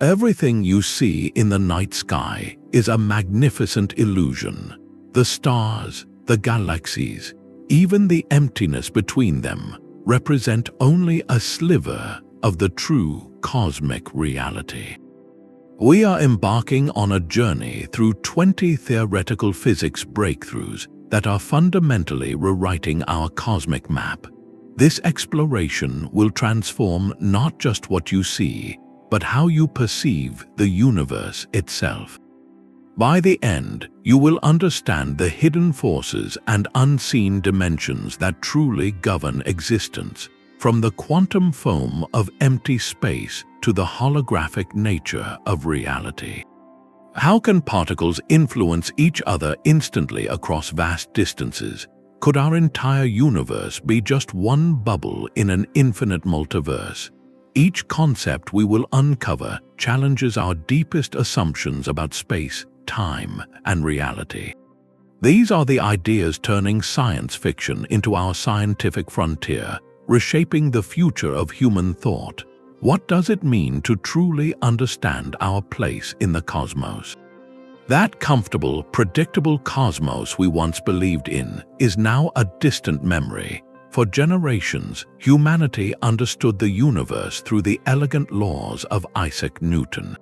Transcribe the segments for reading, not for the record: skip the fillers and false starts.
Everything you see in the night sky is a magnificent illusion. The stars, the galaxies, even the emptiness between them represent only a sliver of the true cosmic reality. We are embarking on a journey through 20 theoretical physics breakthroughs that are fundamentally rewriting our cosmic map. This exploration will transform not just what you see, but how you perceive the universe itself. By the end, you will understand the hidden forces and unseen dimensions that truly govern existence, from the quantum foam of empty space to the holographic nature of reality. How can particles influence each other instantly across vast distances? Could our entire universe be just one bubble in an infinite multiverse? Each concept we will uncover challenges our deepest assumptions about space, time, and reality. These are the ideas turning science fiction into our scientific frontier, reshaping the future of human thought. What does it mean to truly understand our place in the cosmos? That comfortable, predictable cosmos we once believed in is now a distant memory. For generations, humanity understood the universe through the elegant laws of Isaac Newton.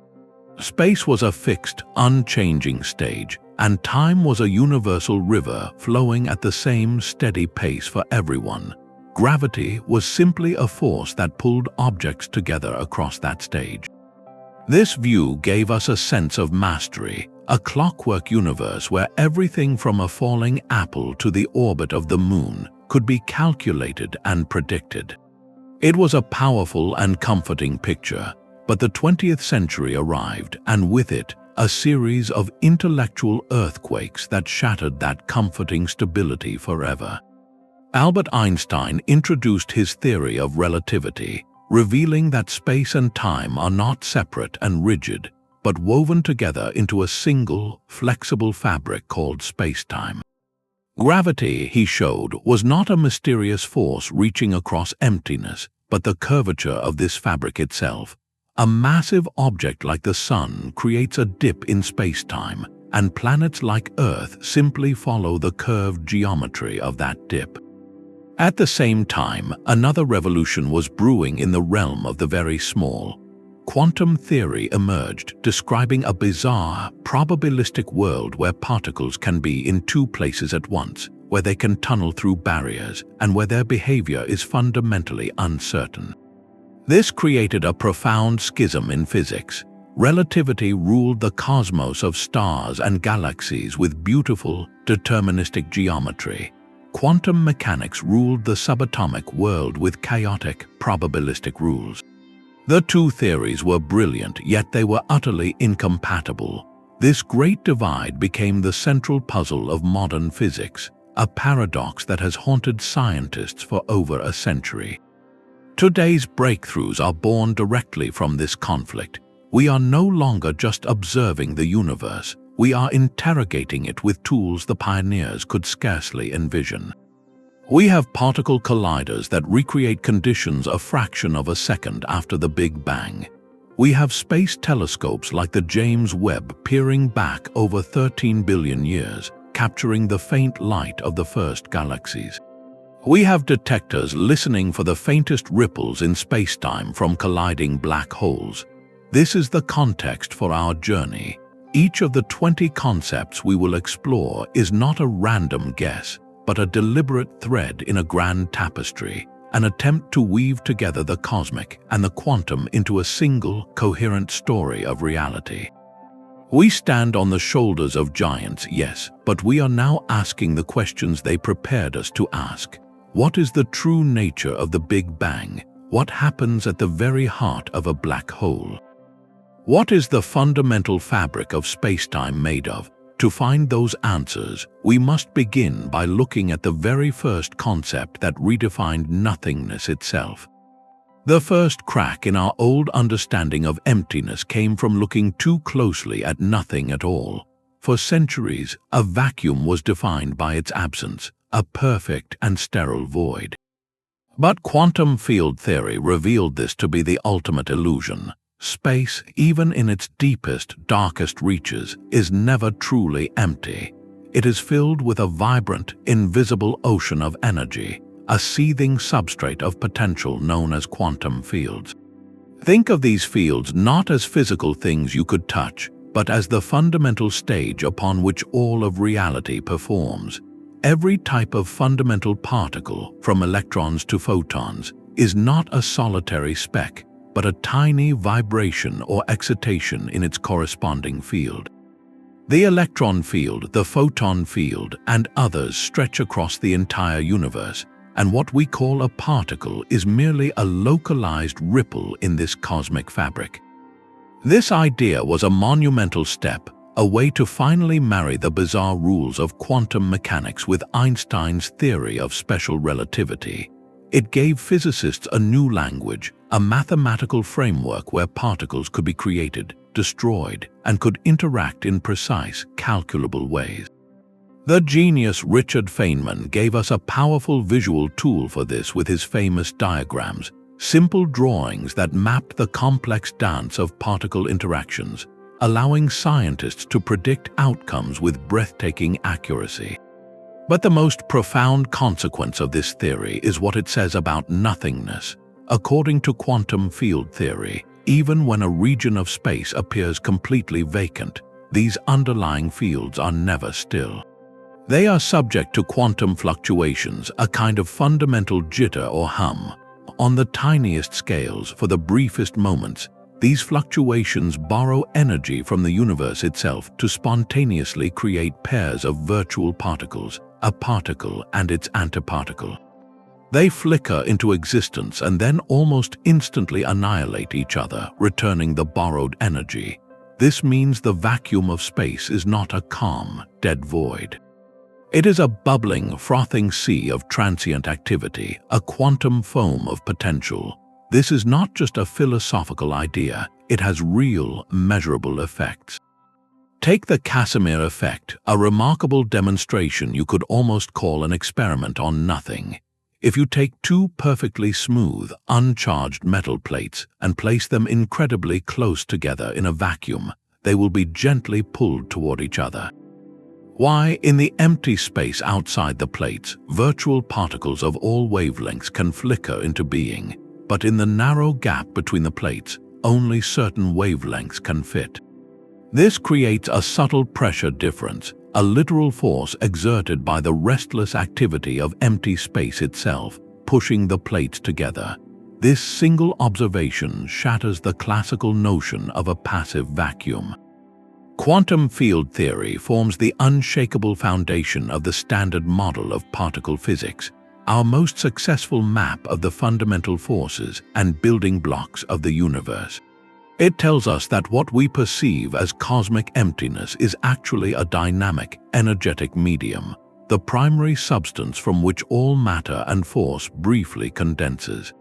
Space was a fixed, unchanging stage, and time was a universal river flowing at the same steady pace for everyone. Gravity was simply a force that pulled objects together across that stage. This view gave us a sense of mastery, a clockwork universe where everything from a falling apple to the orbit of the moon could be calculated and predicted. It was a powerful and comforting picture, but the 20th century arrived, and with it, a series of intellectual earthquakes that shattered that comforting stability forever. Albert Einstein introduced his theory of relativity, revealing that space and time are not separate and rigid, but woven together into a single, flexible fabric called spacetime. Gravity, he showed, was not a mysterious force reaching across emptiness, but the curvature of this fabric itself. A massive object like the Sun creates a dip in spacetime, and planets like Earth simply follow the curved geometry of that dip. At the same time, another revolution was brewing in the realm of the very small. Quantum theory emerged, describing a bizarre, probabilistic world where particles can be in two places at once, where they can tunnel through barriers, and where their behavior is fundamentally uncertain. This created a profound schism in physics. Relativity ruled the cosmos of stars and galaxies with beautiful, deterministic geometry. Quantum mechanics ruled the subatomic world with chaotic, probabilistic rules. The two theories were brilliant, yet they were utterly incompatible. This great divide became the central puzzle of modern physics, a paradox that has haunted scientists for over a century. Today's breakthroughs are born directly from this conflict. We are no longer just observing the universe, we are interrogating it with tools the pioneers could scarcely envision. We have particle colliders that recreate conditions a fraction of a second after the Big Bang. We have space telescopes like the James Webb peering back over 13 billion years, capturing the faint light of the first galaxies. We have detectors listening for the faintest ripples in spacetime from colliding black holes. This is the context for our journey. Each of the 20 concepts we will explore is not a random guess, but a deliberate thread in a grand tapestry, an attempt to weave together the cosmic and the quantum into a single, coherent story of reality. We stand on the shoulders of giants, yes, but we are now asking the questions they prepared us to ask. What is the true nature of the Big Bang? What happens at the very heart of a black hole? What is the fundamental fabric of spacetime made of? To find those answers, we must begin by looking at the very first concept that redefined nothingness itself. The first crack in our old understanding of emptiness came from looking too closely at nothing at all. For centuries, a vacuum was defined by its absence, a perfect and sterile void. But quantum field theory revealed this to be the ultimate illusion. Space, even in its deepest, darkest reaches, is never truly empty. It is filled with a vibrant, invisible ocean of energy, a seething substrate of potential known as quantum fields. Think of these fields not as physical things you could touch, but as the fundamental stage upon which all of reality performs. Every type of fundamental particle, from electrons to photons, is not a solitary speck, but a tiny vibration or excitation in its corresponding field. The electron field, the photon field, and others stretch across the entire universe, and what we call a particle is merely a localized ripple in this cosmic fabric. This idea was a monumental step, a way to finally marry the bizarre rules of quantum mechanics with Einstein's theory of special relativity. It gave physicists a new language, a mathematical framework where particles could be created, destroyed, and could interact in precise, calculable ways. The genius Richard Feynman gave us a powerful visual tool for this with his famous diagrams, simple drawings that mapped the complex dance of particle interactions, allowing scientists to predict outcomes with breathtaking accuracy. But the most profound consequence of this theory is what it says about nothingness. According to quantum field theory, even when a region of space appears completely vacant, these underlying fields are never still. They are subject to quantum fluctuations, a kind of fundamental jitter or hum. On the tiniest scales, for the briefest moments, these fluctuations borrow energy from the universe itself to spontaneously create pairs of virtual particles, a particle and its antiparticle. They flicker into existence and then almost instantly annihilate each other, returning the borrowed energy. This means the vacuum of space is not a calm, dead void. It is a bubbling, frothing sea of transient activity, a quantum foam of potential. This is not just a philosophical idea, it has real, measurable effects. Take the Casimir effect, a remarkable demonstration you could almost call an experiment on nothing. If you take two perfectly smooth, uncharged metal plates and place them incredibly close together in a vacuum, they will be gently pulled toward each other. Why, in the empty space outside the plates, virtual particles of all wavelengths can flicker into being, but in the narrow gap between the plates, only certain wavelengths can fit. This creates a subtle pressure difference, a literal force exerted by the restless activity of empty space itself, pushing the plates together. This single observation shatters the classical notion of a passive vacuum. Quantum field theory forms the unshakable foundation of the standard model of particle physics, our most successful map of the fundamental forces and building blocks of the universe. It tells us that what we perceive as cosmic emptiness is actually a dynamic, energetic medium, the primary substance from which all matter and force briefly condenses.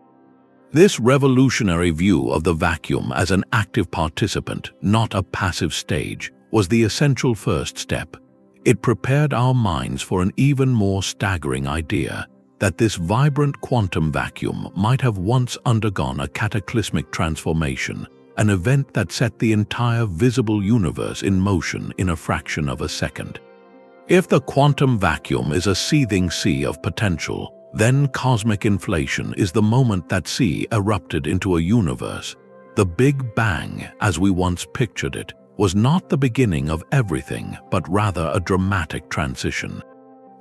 This revolutionary view of the vacuum as an active participant, not a passive stage, was the essential first step. It prepared our minds for an even more staggering idea, that this vibrant quantum vacuum might have once undergone a cataclysmic transformation, an event that set the entire visible universe in motion in a fraction of a second. If the quantum vacuum is a seething sea of potential, then cosmic inflation is the moment that sea erupted into a universe. The Big Bang, as we once pictured it, was not the beginning of everything, but rather a dramatic transition.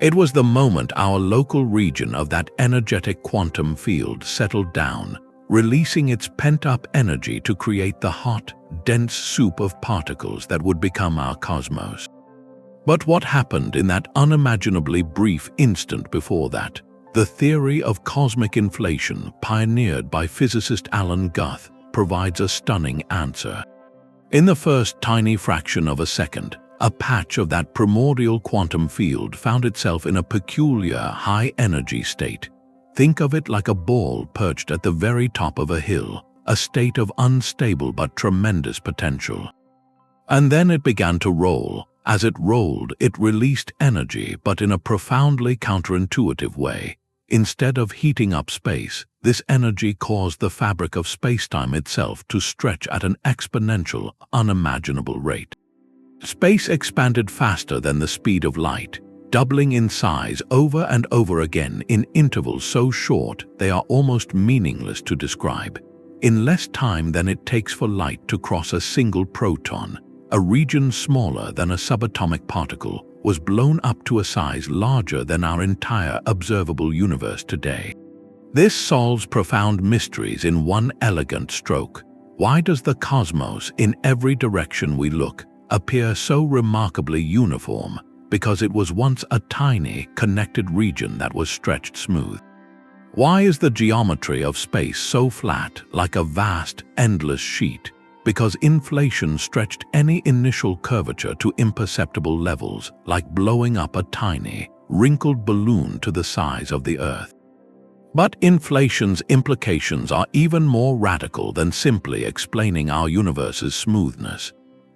It was the moment our local region of that energetic quantum field settled down, releasing its pent-up energy to create the hot, dense soup of particles that would become our cosmos. But what happened in that unimaginably brief instant before that? The theory of cosmic inflation, pioneered by physicist Alan Guth, provides a stunning answer. In the first tiny fraction of a second, a patch of that primordial quantum field found itself in a peculiar high-energy state. Think of it like a ball perched at the very top of a hill, a state of unstable but tremendous potential. And then it began to roll. As it rolled, it released energy, but in a profoundly counterintuitive way. Instead of heating up space, this energy caused the fabric of spacetime itself to stretch at an exponential, unimaginable rate. Space expanded faster than the speed of light, doubling in size over and over again in intervals so short they are almost meaningless to describe. In less time than it takes for light to cross a single proton, a region smaller than a subatomic particle was blown up to a size larger than our entire observable universe today. This solves profound mysteries in one elegant stroke. Why does the cosmos, in every direction we look, appear so remarkably uniform? Because it was once a tiny, connected region that was stretched smooth. Why is the geometry of space so flat, like a vast, endless sheet? Because inflation stretched any initial curvature to imperceptible levels, like blowing up a tiny, wrinkled balloon to the size of the Earth. But inflation's implications are even more radical than simply explaining our universe's smoothness.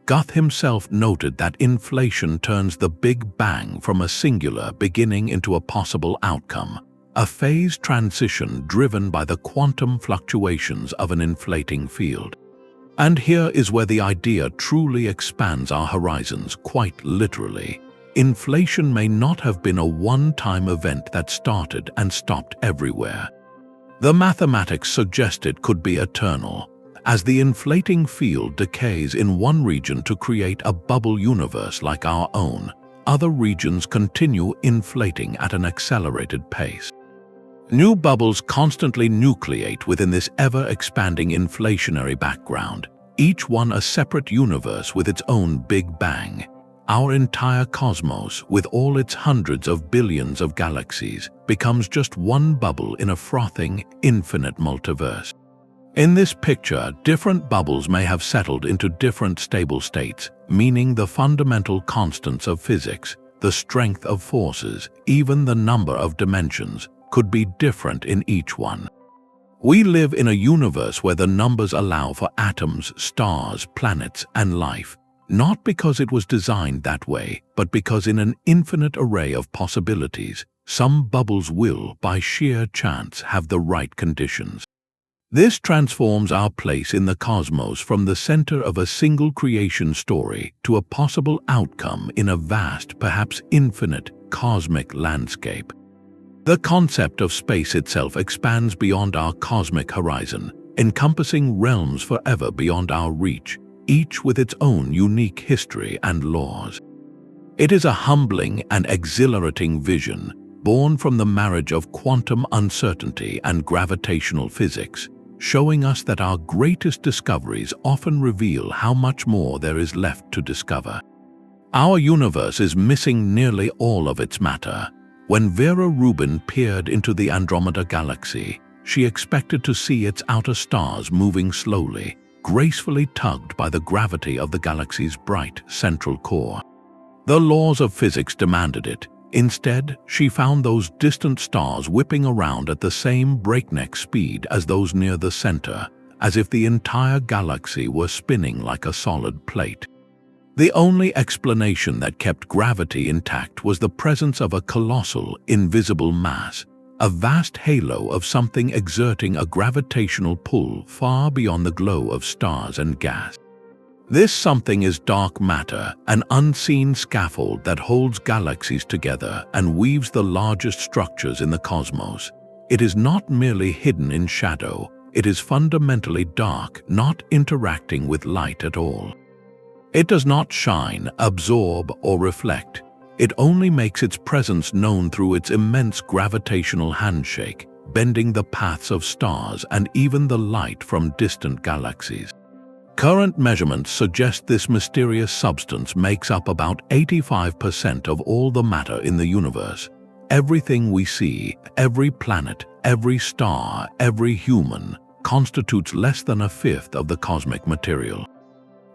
Goethe himself noted that inflation turns the Big Bang from a singular beginning into a possible outcome, a phase transition driven by the quantum fluctuations of an inflating field. And here is where the idea truly expands our horizons, quite literally. Inflation may not have been a one-time event that started and stopped everywhere. The mathematics suggest it could be eternal. As the inflating field decays in one region to create a bubble universe like our own, other regions continue inflating at an accelerated pace. New bubbles constantly nucleate within this ever-expanding inflationary background, each one a separate universe with its own Big Bang. Our entire cosmos, with all its hundreds of billions of galaxies, becomes just one bubble in a frothing, infinite multiverse. In this picture, different bubbles may have settled into different stable states, meaning the fundamental constants of physics, the strength of forces, even the number of dimensions, could be different in each one. We live in a universe where the numbers allow for atoms, stars, planets, and life, not because it was designed that way, but because in an infinite array of possibilities, some bubbles will, by sheer chance, have the right conditions. This transforms our place in the cosmos from the center of a single creation story to a possible outcome in a vast, perhaps infinite, cosmic landscape. The concept of space itself expands beyond our cosmic horizon, encompassing realms forever beyond our reach, each with its own unique history and laws. It is a humbling and exhilarating vision, born from the marriage of quantum uncertainty and gravitational physics, showing us that our greatest discoveries often reveal how much more there is left to discover. Our universe is missing nearly all of its matter. When Vera Rubin peered into the Andromeda Galaxy, she expected to see its outer stars moving slowly, gracefully tugged by the gravity of the galaxy's bright central core. The laws of physics demanded it. Instead, she found those distant stars whipping around at the same breakneck speed as those near the center, as if the entire galaxy were spinning like a solid plate. The only explanation that kept gravity intact was the presence of a colossal, invisible mass, a vast halo of something exerting a gravitational pull far beyond the glow of stars and gas. This something is dark matter, an unseen scaffold that holds galaxies together and weaves the largest structures in the cosmos. It is not merely hidden in shadow, it is fundamentally dark, not interacting with light at all. It does not shine, absorb, or reflect. It only makes its presence known through its immense gravitational handshake, bending the paths of stars and even the light from distant galaxies. Current measurements suggest this mysterious substance makes up about 85% of all the matter in the universe. Everything we see, every planet, every star, every human, constitutes less than a fifth of the cosmic material.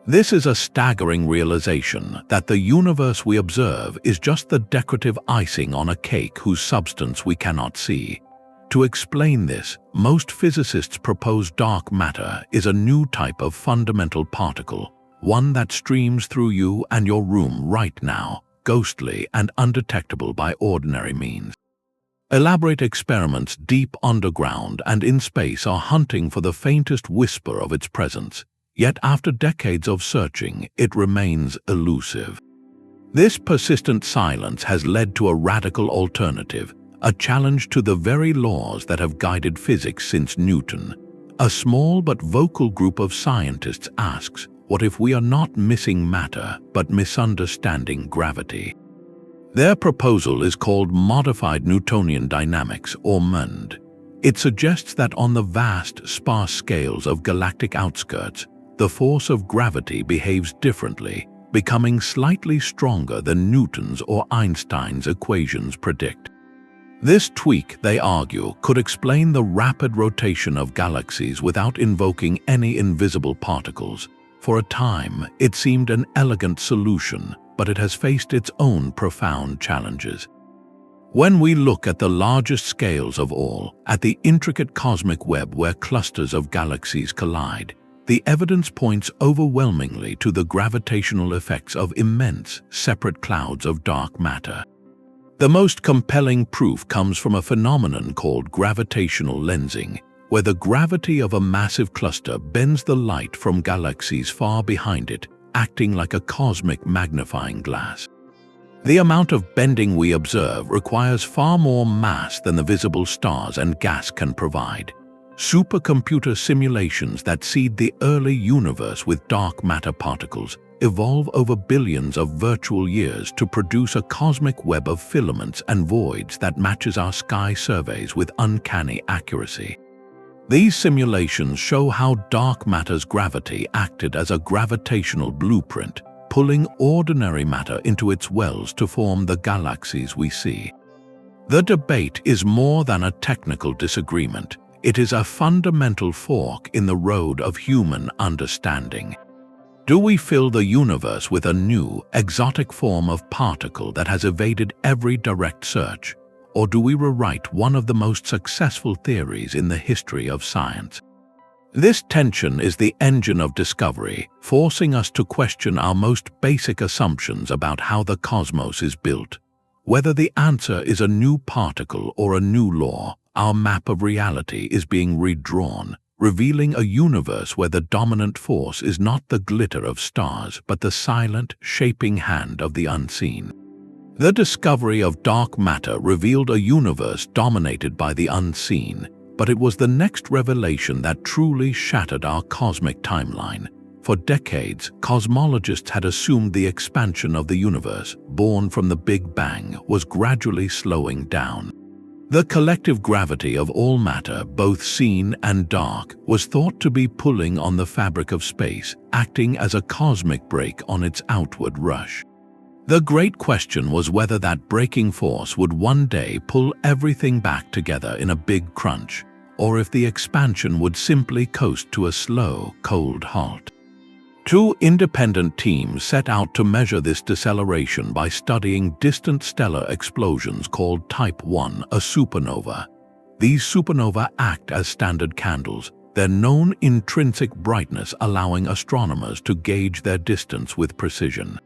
This is a staggering realization that the universe we observe is just the decorative icing on a cake whose substance we cannot see. To explain this, most physicists propose dark matter is a new type of fundamental particle, one that streams through you and your room right now, ghostly and undetectable by ordinary means. Elaborate experiments deep underground and in space are hunting for the faintest whisper of its presence, yet after decades of searching, it remains elusive. This persistent silence has led to a radical alternative, a challenge to the very laws that have guided physics since Newton. A small but vocal group of scientists asks, what if we are not missing matter, but misunderstanding gravity? Their proposal is called modified Newtonian dynamics, or MND. It suggests that on the vast, sparse scales of galactic outskirts, the force of gravity behaves differently, becoming slightly stronger than Newton's or Einstein's equations predict. This tweak, they argue, could explain the rapid rotation of galaxies without invoking any invisible particles. For a time, it seemed an elegant solution, but it has faced its own profound challenges. When we look at the largest scales of all, at the intricate cosmic web where clusters of galaxies collide, the evidence points overwhelmingly to the gravitational effects of immense, separate clouds of dark matter. The most compelling proof comes from a phenomenon called gravitational lensing, where the gravity of a massive cluster bends the light from galaxies far behind it, acting like a cosmic magnifying glass. The amount of bending we observe requires far more mass than the visible stars and gas can provide. Supercomputer simulations that seed the early universe with dark matter particles evolve over billions of virtual years to produce a cosmic web of filaments and voids that matches our sky surveys with uncanny accuracy. These simulations show how dark matter's gravity acted as a gravitational blueprint, pulling ordinary matter into its wells to form the galaxies we see. The debate is more than a technical disagreement. It is a fundamental fork in the road of human understanding. Do we fill the universe with a new, exotic form of particle that has evaded every direct search? Or do we rewrite one of the most successful theories in the history of science? This tension is the engine of discovery, forcing us to question our most basic assumptions about how the cosmos is built. Whether the answer is a new particle or a new law, our map of reality is being redrawn, revealing a universe where the dominant force is not the glitter of stars but the silent, shaping hand of the unseen. The discovery of dark matter revealed a universe dominated by the unseen, but it was the next revelation that truly shattered our cosmic timeline. For decades, cosmologists had assumed the expansion of the universe, born from the Big Bang, was gradually slowing down. The collective gravity of all matter, both seen and dark, was thought to be pulling on the fabric of space, acting as a cosmic brake on its outward rush. The great question was whether that braking force would one day pull everything back together in a big crunch, or if the expansion would simply coast to a slow, cold halt. Two independent teams set out to measure this deceleration by studying distant stellar explosions called Type 1, a supernova. These supernovae act as standard candles, their known intrinsic brightness allowing astronomers to gauge their distance with precision.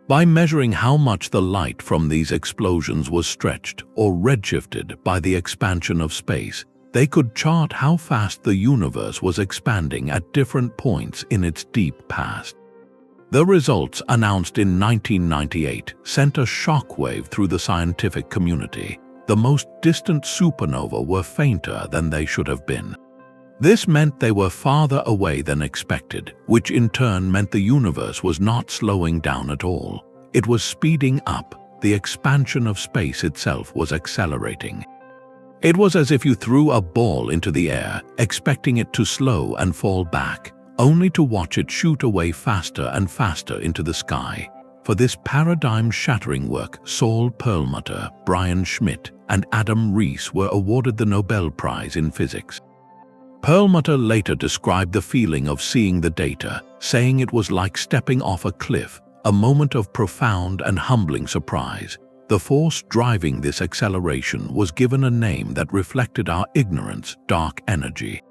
By measuring how much the light from these explosions was stretched or redshifted by the expansion of space, they could chart how fast the universe was expanding at different points in its deep past. The results, announced in 1998, sent a shockwave through the scientific community. The most distant supernovae were fainter than they should have been. This meant they were farther away than expected, which in turn meant the universe was not slowing down at all. It was speeding up. The expansion of space itself was accelerating. It was as if you threw a ball into the air, expecting it to slow and fall back, only to watch it shoot away faster and faster into the sky. For this paradigm-shattering work, Saul Perlmutter, Brian Schmidt, and Adam Rees were awarded the Nobel Prize in Physics. Perlmutter later described the feeling of seeing the data, saying it was like stepping off a cliff, a moment of profound and humbling surprise. The force driving this acceleration was given a name that reflected our ignorance: dark energy.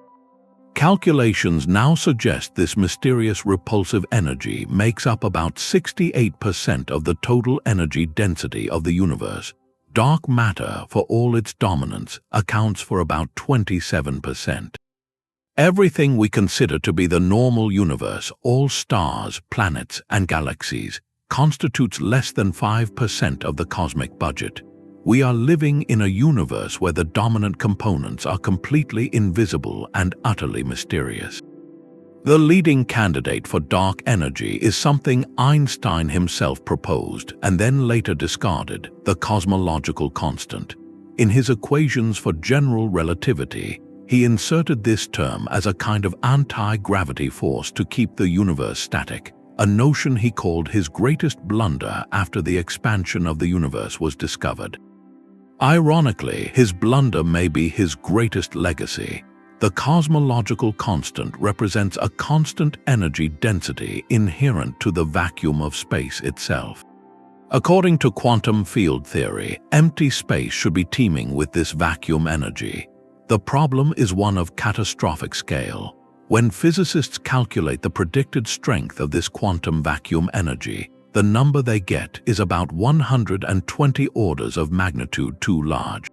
Calculations now suggest this mysterious repulsive energy makes up about 68% of the total energy density of the universe. Dark matter, for all its dominance, accounts for about 27%. Everything we consider to be the normal universe, all stars, planets, and galaxies, constitutes less than 5% of the cosmic budget. We are living in a universe where the dominant components are completely invisible and utterly mysterious. The leading candidate for dark energy is something Einstein himself proposed and then later discarded: the cosmological constant. In his equations for general relativity, he inserted this term as a kind of anti-gravity force to keep the universe static, a notion he called his greatest blunder after the expansion of the universe was discovered. Ironically, his blunder may be his greatest legacy. The cosmological constant represents a constant energy density inherent to the vacuum of space itself. According to quantum field theory, empty space should be teeming with this vacuum energy. The problem is one of catastrophic scale. When physicists calculate the predicted strength of this quantum vacuum energy, the number they get is about 120 orders of magnitude too large.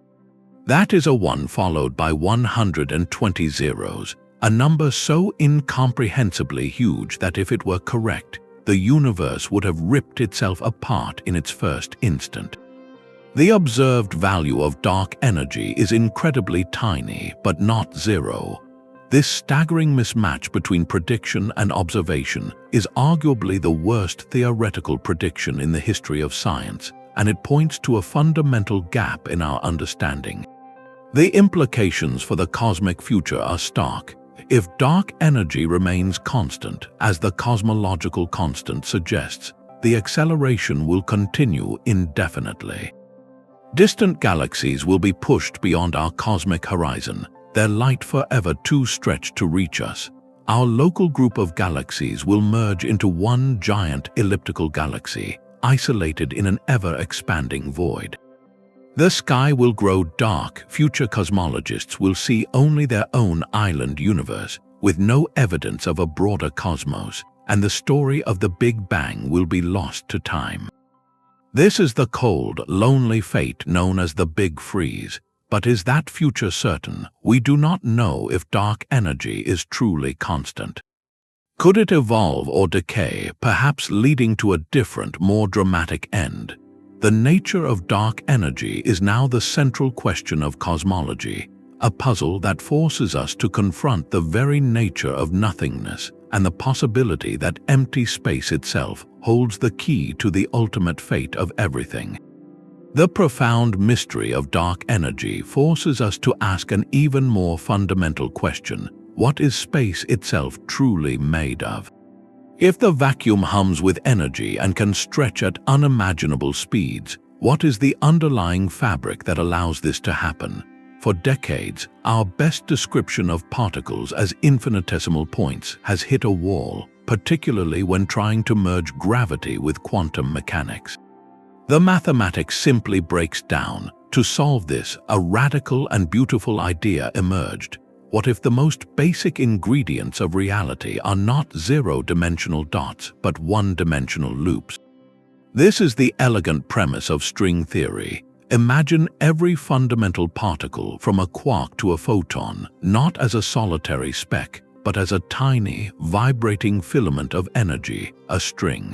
That is a 1 followed by 120 zeros, a number so incomprehensibly huge that if it were correct, the universe would have ripped itself apart in its first instant. The observed value of dark energy is incredibly tiny, but not zero. This staggering mismatch between prediction and observation is arguably the worst theoretical prediction in the history of science, and it points to a fundamental gap in our understanding. The implications for the cosmic future are stark. If dark energy remains constant, as the cosmological constant suggests, the acceleration will continue indefinitely. Distant galaxies will be pushed beyond our cosmic horizon, their light forever too stretched to reach us. Our local group of galaxies will merge into one giant elliptical galaxy, isolated in an ever-expanding void. The sky will grow dark. Future cosmologists will see only their own island universe, with no evidence of a broader cosmos, and the story of the Big Bang will be lost to time. This is the cold, lonely fate known as the Big Freeze. But is that future certain? We do not know if dark energy is truly constant. Could it evolve or decay, perhaps leading to a different, more dramatic end? The nature of dark energy is now the central question of cosmology, a puzzle that forces us to confront the very nature of nothingness and the possibility that empty space itself holds the key to the ultimate fate of everything. The profound mystery of dark energy forces us to ask an even more fundamental question: what is space itself truly made of? If the vacuum hums with energy and can stretch at unimaginable speeds, what is the underlying fabric that allows this to happen? For decades, our best description of particles as infinitesimal points has hit a wall, particularly when trying to merge gravity with quantum mechanics. The mathematics simply breaks down. To solve this, a radical and beautiful idea emerged. What if the most basic ingredients of reality are not zero-dimensional dots, but one-dimensional loops? This is the elegant premise of string theory. Imagine every fundamental particle, from a quark to a photon, not as a solitary speck, but as a tiny, vibrating filament of energy, a string.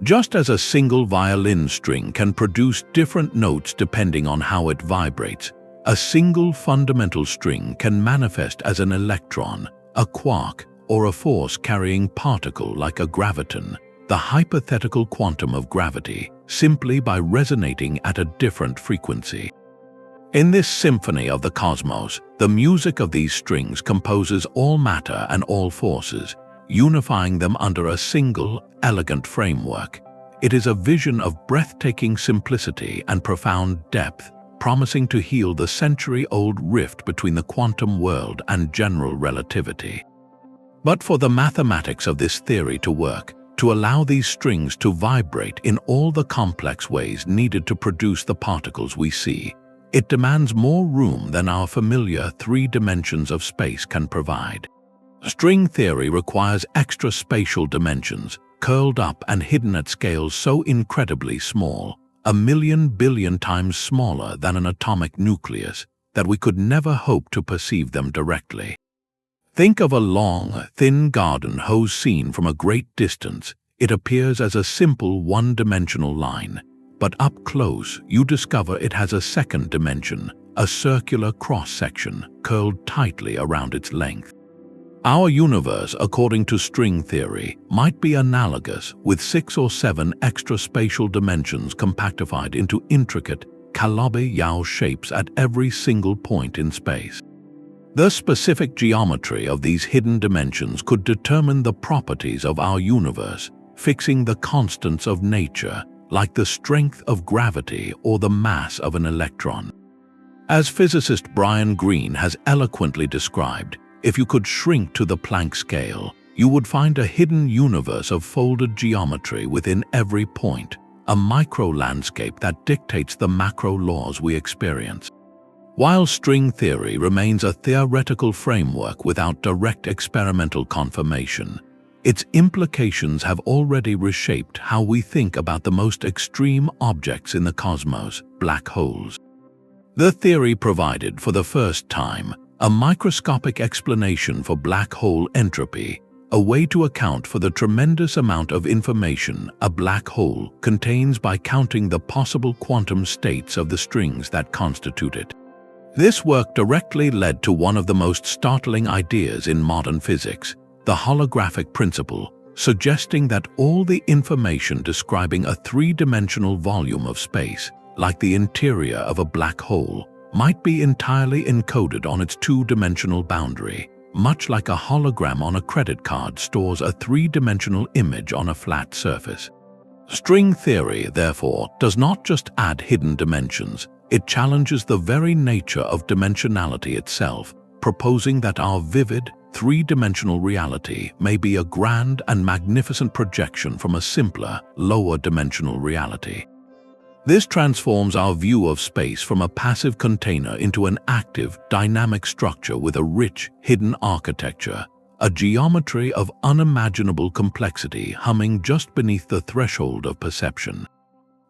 Just as a single violin string can produce different notes depending on how it vibrates, a single fundamental string can manifest as an electron, a quark, or a force-carrying particle like a graviton, the hypothetical quantum of gravity, simply by resonating at a different frequency. In this symphony of the cosmos, the music of these strings composes all matter and all forces, unifying them under a single, elegant framework. It is a vision of breathtaking simplicity and profound depth, promising to heal the century-old rift between the quantum world and general relativity. But for the mathematics of this theory to work, to allow these strings to vibrate in all the complex ways needed to produce the particles we see, it demands more room than our familiar 3 dimensions of space can provide. String theory requires extra spatial dimensions, curled up and hidden at scales so incredibly small, 1,000,000 billion times smaller than an atomic nucleus, that we could never hope to perceive them directly. Think of a long, thin garden hose seen from a great distance. It appears as a simple one-dimensional line, but up close you discover it has a second dimension, a circular cross-section curled tightly around its length. Our universe, according to string theory, might be analogous, with 6 or 7 extra spatial dimensions compactified into intricate, Calabi-Yau shapes at every single point in space. The specific geometry of these hidden dimensions could determine the properties of our universe, fixing the constants of nature, like the strength of gravity or the mass of an electron. As physicist Brian Greene has eloquently described, if you could shrink to the Planck scale, you would find a hidden universe of folded geometry within every point, a micro-landscape that dictates the macro laws we experience. While string theory remains a theoretical framework without direct experimental confirmation, its implications have already reshaped how we think about the most extreme objects in the cosmos, black holes. The theory provided, for the first time, a microscopic explanation for black hole entropy, a way to account for the tremendous amount of information a black hole contains by counting the possible quantum states of the strings that constitute it. This work directly led to one of the most startling ideas in modern physics, the holographic principle, suggesting that all the information describing a three-dimensional volume of space, like the interior of a black hole, might be entirely encoded on its two-dimensional boundary, much like a hologram on a credit card stores a three-dimensional image on a flat surface. String theory, therefore, does not just add hidden dimensions, it challenges the very nature of dimensionality itself, proposing that our vivid, three-dimensional reality may be a grand and magnificent projection from a simpler, lower-dimensional reality. This transforms our view of space from a passive container into an active, dynamic structure with a rich, hidden architecture, a geometry of unimaginable complexity humming just beneath the threshold of perception.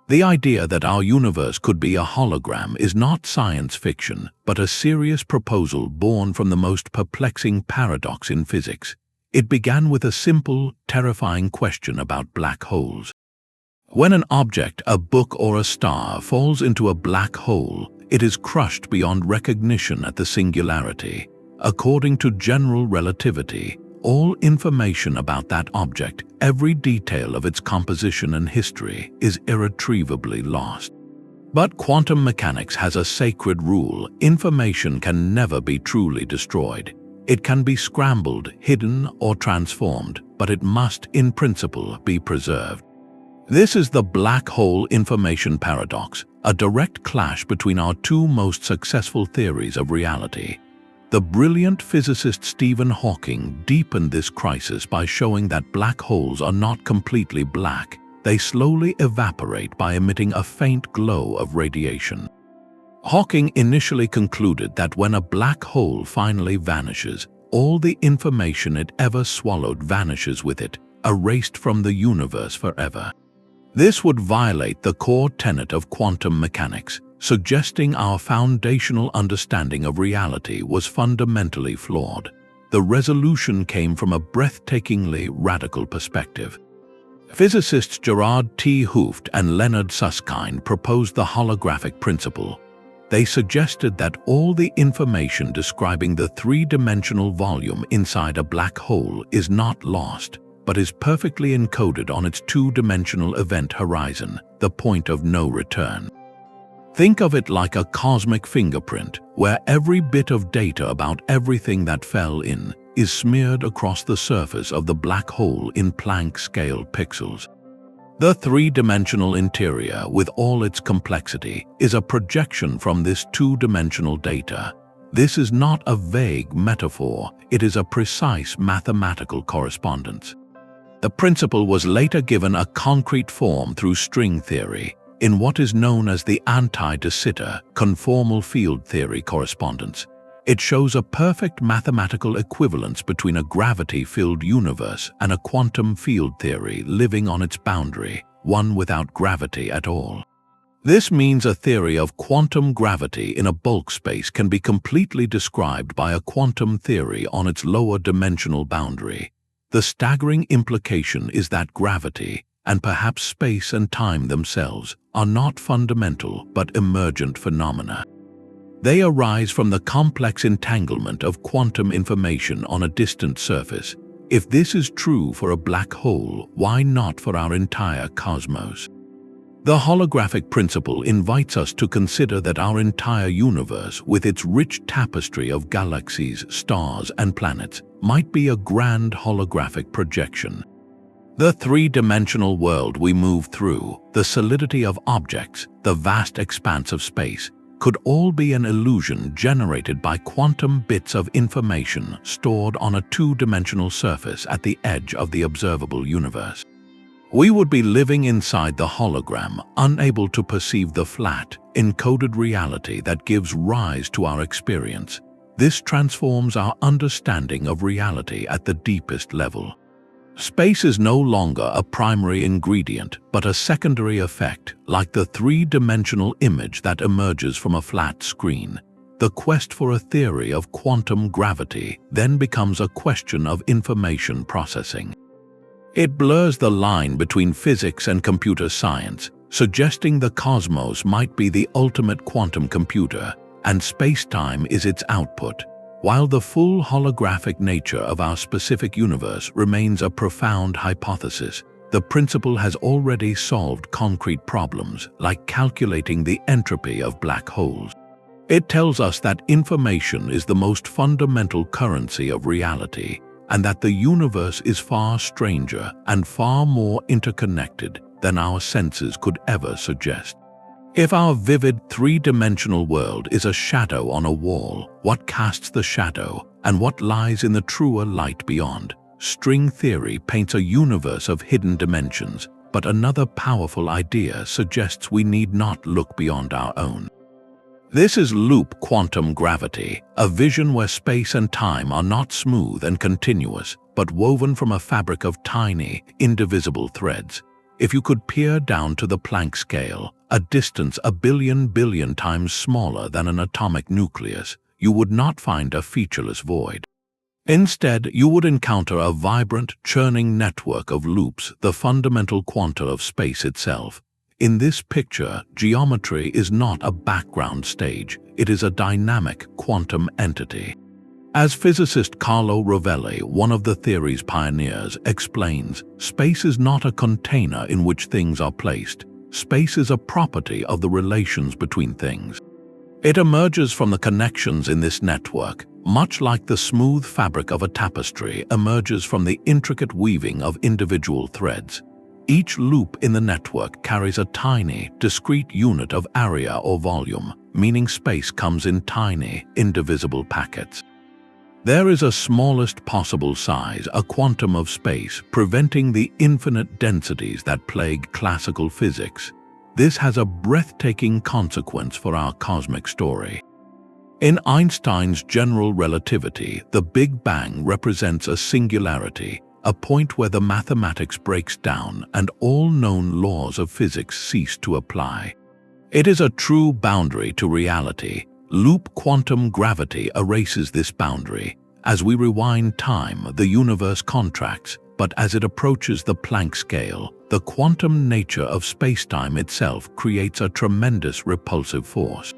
The idea that our universe could be a hologram is not science fiction, but a serious proposal born from the most perplexing paradox in physics. It began with a simple, terrifying question about black holes. When an object, a book or a star, falls into a black hole, it is crushed beyond recognition at the singularity. According to general relativity, all information about that object, every detail of its composition and history, is irretrievably lost. But quantum mechanics has a sacred rule: information can never be truly destroyed. It can be scrambled, hidden, or transformed, but it must, in principle, be preserved. This is the black hole information paradox, a direct clash between our two most successful theories of reality. The brilliant physicist Stephen Hawking deepened this crisis by showing that black holes are not completely black. They slowly evaporate by emitting a faint glow of radiation. Hawking initially concluded that when a black hole finally vanishes, all the information it ever swallowed vanishes with it, erased from the universe forever. This would violate the core tenet of quantum mechanics, suggesting our foundational understanding of reality was fundamentally flawed. The resolution came from a breathtakingly radical perspective. Physicists Gerard T. Hooft and Leonard Susskind proposed the holographic principle. They suggested that all the information describing the three-dimensional volume inside a black hole is not lost, but is perfectly encoded on its two-dimensional event horizon, the point of no return. Think of it like a cosmic fingerprint, where every bit of data about everything that fell in is smeared across the surface of the black hole in Planck-scale pixels. The three-dimensional interior, with all its complexity, is a projection from this two-dimensional data. This is not a vague metaphor, it is a precise mathematical correspondence. The principle was later given a concrete form through string theory, in what is known as the anti-de Sitter conformal field theory correspondence. It shows a perfect mathematical equivalence between a gravity-filled universe and a quantum field theory living on its boundary, one without gravity at all. This means a theory of quantum gravity in a bulk space can be completely described by a quantum theory on its lower dimensional boundary. The staggering implication is that gravity, and perhaps space and time themselves, are not fundamental but emergent phenomena. They arise from the complex entanglement of quantum information on a distant surface. If this is true for a black hole, why not for our entire cosmos? The holographic principle invites us to consider that our entire universe, with its rich tapestry of galaxies, stars, and planets, might be a grand holographic projection. The three-dimensional world we move through, the solidity of objects, the vast expanse of space, could all be an illusion generated by quantum bits of information stored on a two-dimensional surface at the edge of the observable universe. We would be living inside the hologram, unable to perceive the flat, encoded reality that gives rise to our experience. This transforms our understanding of reality at the deepest level. Space is no longer a primary ingredient, but a secondary effect, like the three-dimensional image that emerges from a flat screen. The quest for a theory of quantum gravity then becomes a question of information processing. It blurs the line between physics and computer science, suggesting the cosmos might be the ultimate quantum computer, and spacetime is its output. While the full holographic nature of our specific universe remains a profound hypothesis, the principle has already solved concrete problems, like calculating the entropy of black holes. It tells us that information is the most fundamental currency of reality, and that the universe is far stranger and far more interconnected than our senses could ever suggest. If our vivid three-dimensional world is a shadow on a wall, what casts the shadow, and what lies in the truer light beyond? String theory paints a universe of hidden dimensions, but another powerful idea suggests we need not look beyond our own. This is loop quantum gravity, a vision where space and time are not smooth and continuous, but woven from a fabric of tiny, indivisible threads. If you could peer down to the Planck scale, a distance a billion times smaller than an atomic nucleus, you would not find a featureless void. Instead, you would encounter a vibrant, churning network of loops, the fundamental quanta of space itself. In this picture, geometry is not a background stage, it is a dynamic quantum entity. As physicist Carlo Rovelli, one of the theory's pioneers, explains, space is not a container in which things are placed. Space is a property of the relations between things. It emerges from the connections in this network, much like the smooth fabric of a tapestry emerges from the intricate weaving of individual threads. Each loop in the network carries a tiny, discrete unit of area or volume, meaning space comes in tiny, indivisible packets. There is a smallest possible size, a quantum of space, preventing the infinite densities that plague classical physics. This has a breathtaking consequence for our cosmic story. In Einstein's general relativity, the Big Bang represents a singularity, a point where the mathematics breaks down and all known laws of physics cease to apply. It is a true boundary to reality. Loop quantum gravity erases this boundary. As we rewind time, the universe contracts, but as it approaches the Planck scale, the quantum nature of spacetime itself creates a tremendous repulsive force.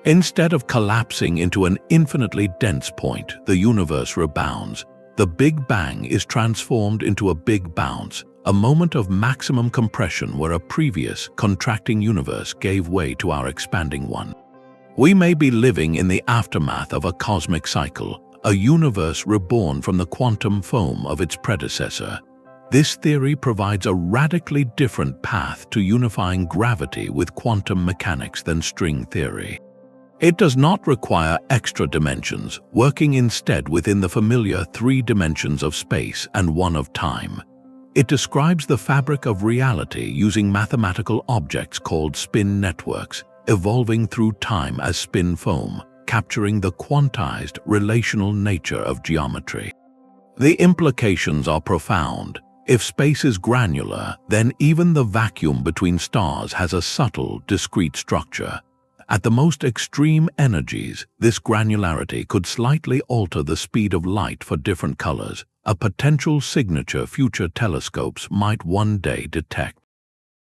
Instead of collapsing into an infinitely dense point, the universe rebounds. The Big Bang is transformed into a big bounce, a moment of maximum compression where a previous, contracting universe gave way to our expanding one. We may be living in the aftermath of a cosmic cycle, a universe reborn from the quantum foam of its predecessor. This theory provides a radically different path to unifying gravity with quantum mechanics than string theory. It does not require extra dimensions, working instead within the familiar three dimensions of space and one of time. It describes the fabric of reality using mathematical objects called spin networks, evolving through time as spin foam, capturing the quantized, relational nature of geometry. The implications are profound. If space is granular, then even the vacuum between stars has a subtle, discrete structure. At the most extreme energies, this granularity could slightly alter the speed of light for different colors, a potential signature future telescopes might one day detect.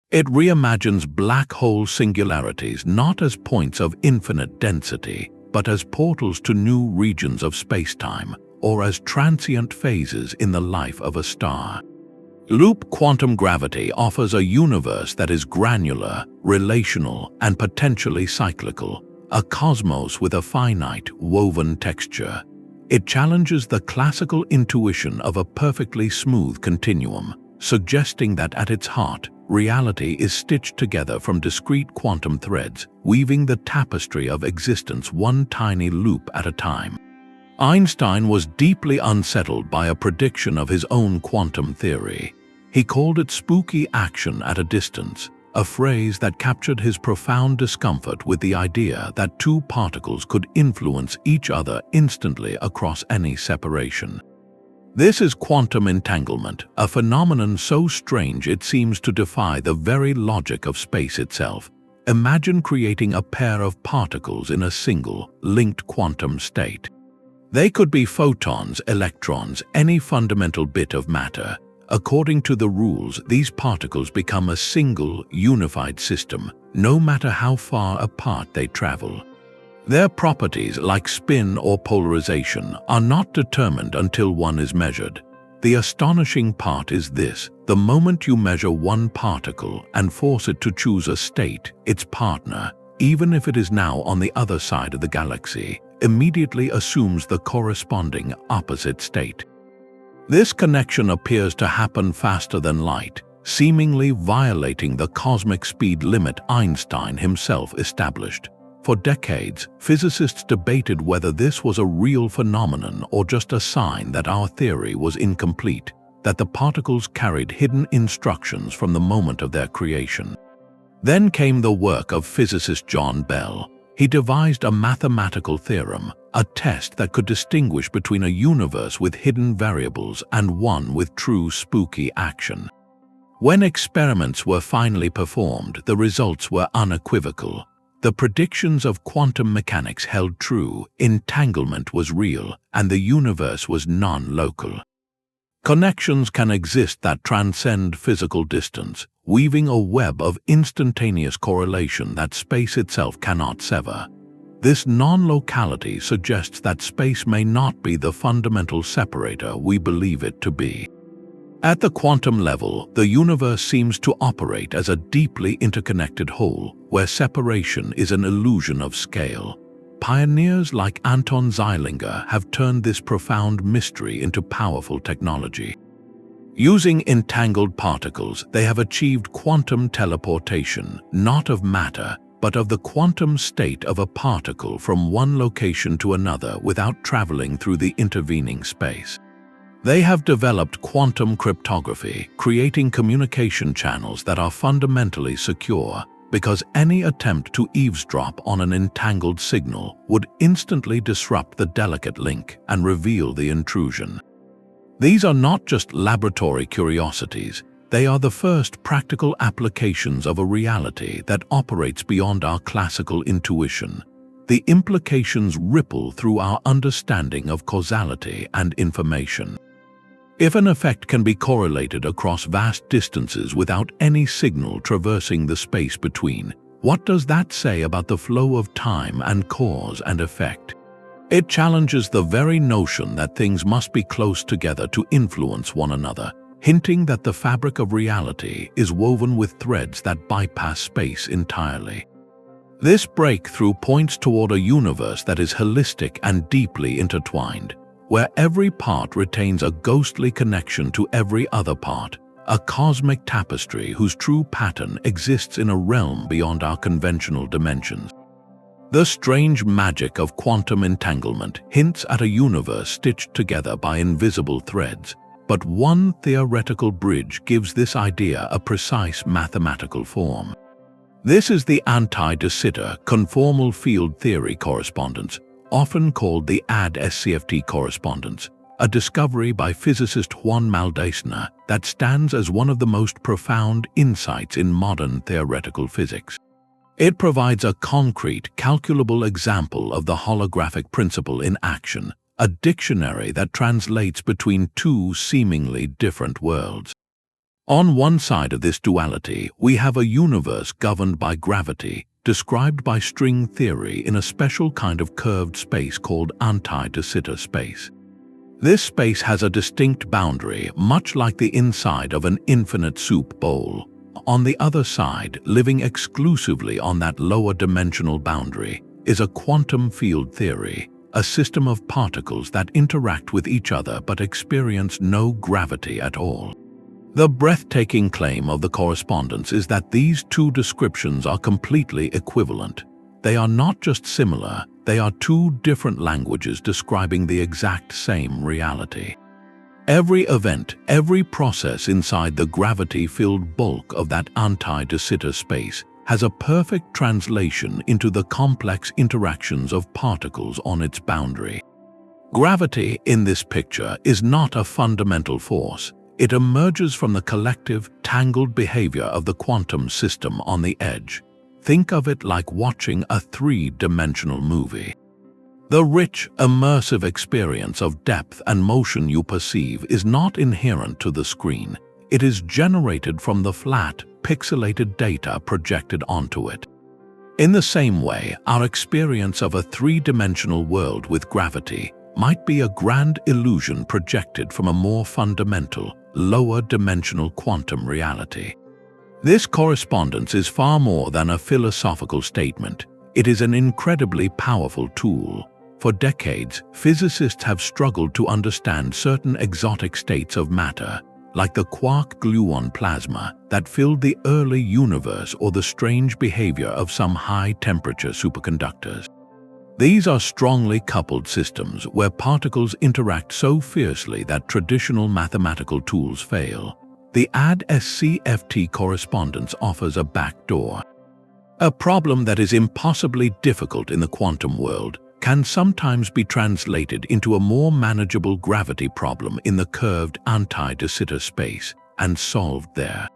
It reimagines black hole singularities not as points of infinite density, but as portals to new regions of spacetime, or as transient phases in the life of a star. Loop quantum gravity offers a universe that is granular, relational, and potentially cyclical, a cosmos with a finite, woven texture. It challenges the classical intuition of a perfectly smooth continuum, suggesting that at its heart, reality is stitched together from discrete quantum threads, weaving the tapestry of existence one tiny loop at a time. Einstein was deeply unsettled by a prediction of his own quantum theory. He called it spooky action at a distance, a phrase that captured his profound discomfort with the idea that two particles could influence each other instantly across any separation. This is quantum entanglement, a phenomenon so strange it seems to defy the very logic of space itself. Imagine creating a pair of particles in a single, linked quantum state. They could be photons, electrons, any fundamental bit of matter. According to the rules, these particles become a single, unified system, no matter how far apart they travel. Their properties, like spin or polarization, are not determined until one is measured. The astonishing part is this: the moment you measure one particle and force it to choose a state, its partner, even if it is now on the other side of the galaxy, immediately assumes the corresponding opposite state. This connection appears to happen faster than light, seemingly violating the cosmic speed limit Einstein himself established. For decades, physicists debated whether this was a real phenomenon or just a sign that our theory was incomplete, that the particles carried hidden instructions from the moment of their creation. Then came the work of physicist John Bell. He devised a mathematical theorem, a test that could distinguish between a universe with hidden variables and one with true spooky action. When experiments were finally performed, the results were unequivocal. The predictions of quantum mechanics held true, entanglement was real, and the universe was non-local. Connections can exist that transcend physical distance, weaving a web of instantaneous correlation that space itself cannot sever. This non-locality suggests that space may not be the fundamental separator we believe it to be. At the quantum level, the universe seems to operate as a deeply interconnected whole, where separation is an illusion of scale. Pioneers like Anton Zeilinger have turned this profound mystery into powerful technology. Using entangled particles, they have achieved quantum teleportation, not of matter, but of the quantum state of a particle from one location to another without traveling through the intervening space. They have developed quantum cryptography, creating communication channels that are fundamentally secure, because any attempt to eavesdrop on an entangled signal would instantly disrupt the delicate link and reveal the intrusion. These are not just laboratory curiosities, they are the first practical applications of a reality that operates beyond our classical intuition. The implications ripple through our understanding of causality and information. If an effect can be correlated across vast distances without any signal traversing the space between, what does that say about the flow of time and cause and effect? It challenges the very notion that things must be close together to influence one another, hinting that the fabric of reality is woven with threads that bypass space entirely. This breakthrough points toward a universe that is holistic and deeply intertwined, where every part retains a ghostly connection to every other part, a cosmic tapestry whose true pattern exists in a realm beyond our conventional dimensions. The strange magic of quantum entanglement hints at a universe stitched together by invisible threads, but one theoretical bridge gives this idea a precise mathematical form. This is the anti-de Sitter conformal field theory correspondence, often called the CFT correspondence. a discovery by physicist Juan Maldacena that stands as one of the most profound insights in modern theoretical physics. It provides a concrete, calculable example of the holographic principle in action, a dictionary that translates between two seemingly different worlds. On one side of this duality, we have a universe governed by gravity, described by string theory in a special kind of curved space called anti-de Sitter space. This space has a distinct boundary, much like the inside of an infinite soup bowl. On the other side, living exclusively on that lower dimensional boundary, is a quantum field theory, a system of particles that interact with each other but experience no gravity at all. The breathtaking claim of the correspondence is that these two descriptions are completely equivalent. They are not just similar, they are two different languages describing the exact same reality. Every event, every process inside the gravity-filled bulk of that anti-de Sitter space has a perfect translation into the complex interactions of particles on its boundary. Gravity, in this picture, is not a fundamental force. It emerges from the collective, tangled behavior of the quantum system on the edge. Think of it like watching a three-dimensional movie. The rich, immersive experience of depth and motion you perceive is not inherent to the screen. It is generated from the flat, pixelated data projected onto it. In the same way, our experience of a three-dimensional world with gravity might be a grand illusion projected from a more fundamental, lower-dimensional quantum reality. This correspondence is far more than a philosophical statement. It is an incredibly powerful tool. For decades, physicists have struggled to understand certain exotic states of matter, like the quark-gluon plasma that filled the early universe or the strange behavior of some high-temperature superconductors. These are strongly coupled systems where particles interact so fiercely that traditional mathematical tools fail. The CFT correspondence offers a backdoor. A problem that is impossibly difficult in the quantum world can sometimes be translated into a more manageable gravity problem in the curved anti-de Sitter space and solved there.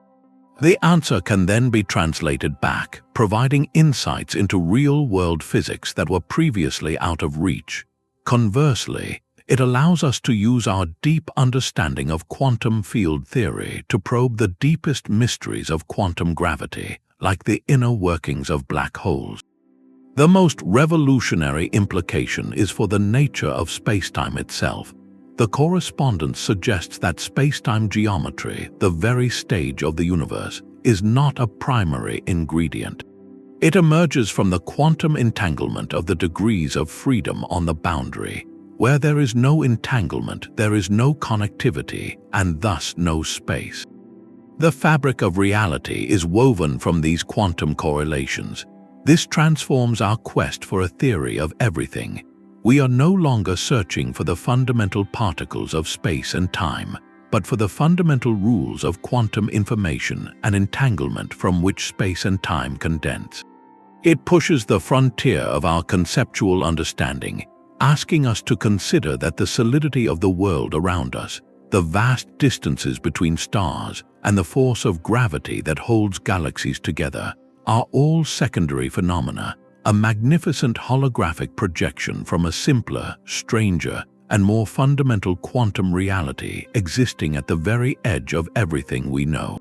The answer can then be translated back, providing insights into real-world physics that were previously out of reach. Conversely, it allows us to use our deep understanding of quantum field theory to probe the deepest mysteries of quantum gravity, like the inner workings of black holes. The most revolutionary implication is for the nature of spacetime itself. The correspondence suggests that spacetime geometry, the very stage of the universe, is not a primary ingredient. It emerges from the quantum entanglement of the degrees of freedom on the boundary. Where there is no entanglement, there is no connectivity, and thus no space. The fabric of reality is woven from these quantum correlations. This transforms our quest for a theory of everything. We are no longer searching for the fundamental particles of space and time, but for the fundamental rules of quantum information and entanglement from which space and time condense. It pushes the frontier of our conceptual understanding, asking us to consider that the solidity of the world around us, the vast distances between stars, and the force of gravity that holds galaxies together are all secondary phenomena, a magnificent holographic projection from a simpler, stranger, and more fundamental quantum reality existing at the very edge of everything we know.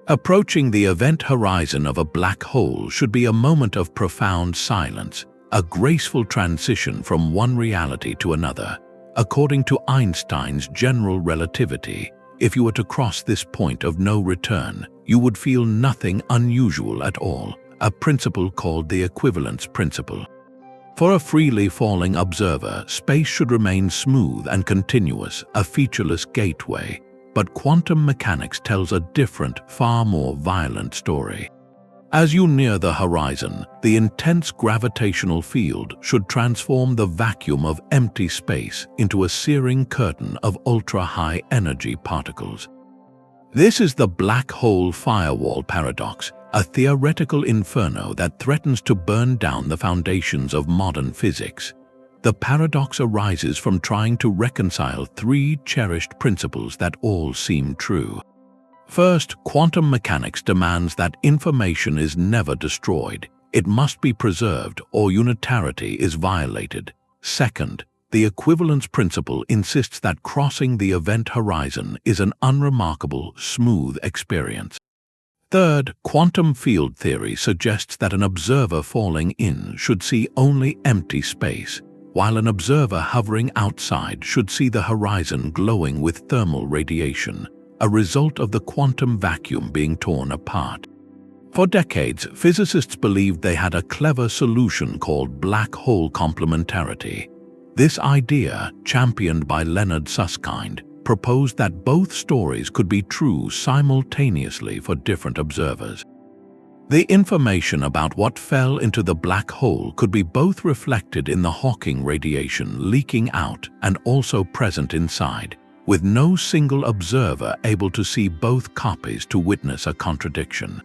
Approaching the event horizon of a black hole should be a moment of profound silence, a graceful transition from one reality to another. According to Einstein's general relativity, if you were to cross this point of no return, you would feel nothing unusual at all, a principle called the equivalence principle. For a freely falling observer, space should remain smooth and continuous, a featureless gateway, but quantum mechanics tells a different, far more violent story. As you near the horizon, the intense gravitational field should transform the vacuum of empty space into a searing curtain of ultra-high energy particles. This is the black hole firewall paradox, a theoretical inferno that threatens to burn down the foundations of modern physics. The paradox arises from trying to reconcile three cherished principles that all seem true. First, quantum mechanics demands that information is never destroyed. It must be preserved or unitarity is violated. Second, the equivalence principle insists that crossing the event horizon is an unremarkable, smooth experience. Third, quantum field theory suggests that an observer falling in should see only empty space, while an observer hovering outside should see the horizon glowing with thermal radiation, a result of the quantum vacuum being torn apart. For decades, physicists believed they had a clever solution called black hole complementarity. This idea, championed by Leonard Susskind, proposed that both stories could be true simultaneously for different observers. The information about what fell into the black hole could be both reflected in the Hawking radiation leaking out and also present inside, with no single observer able to see both copies to witness a contradiction.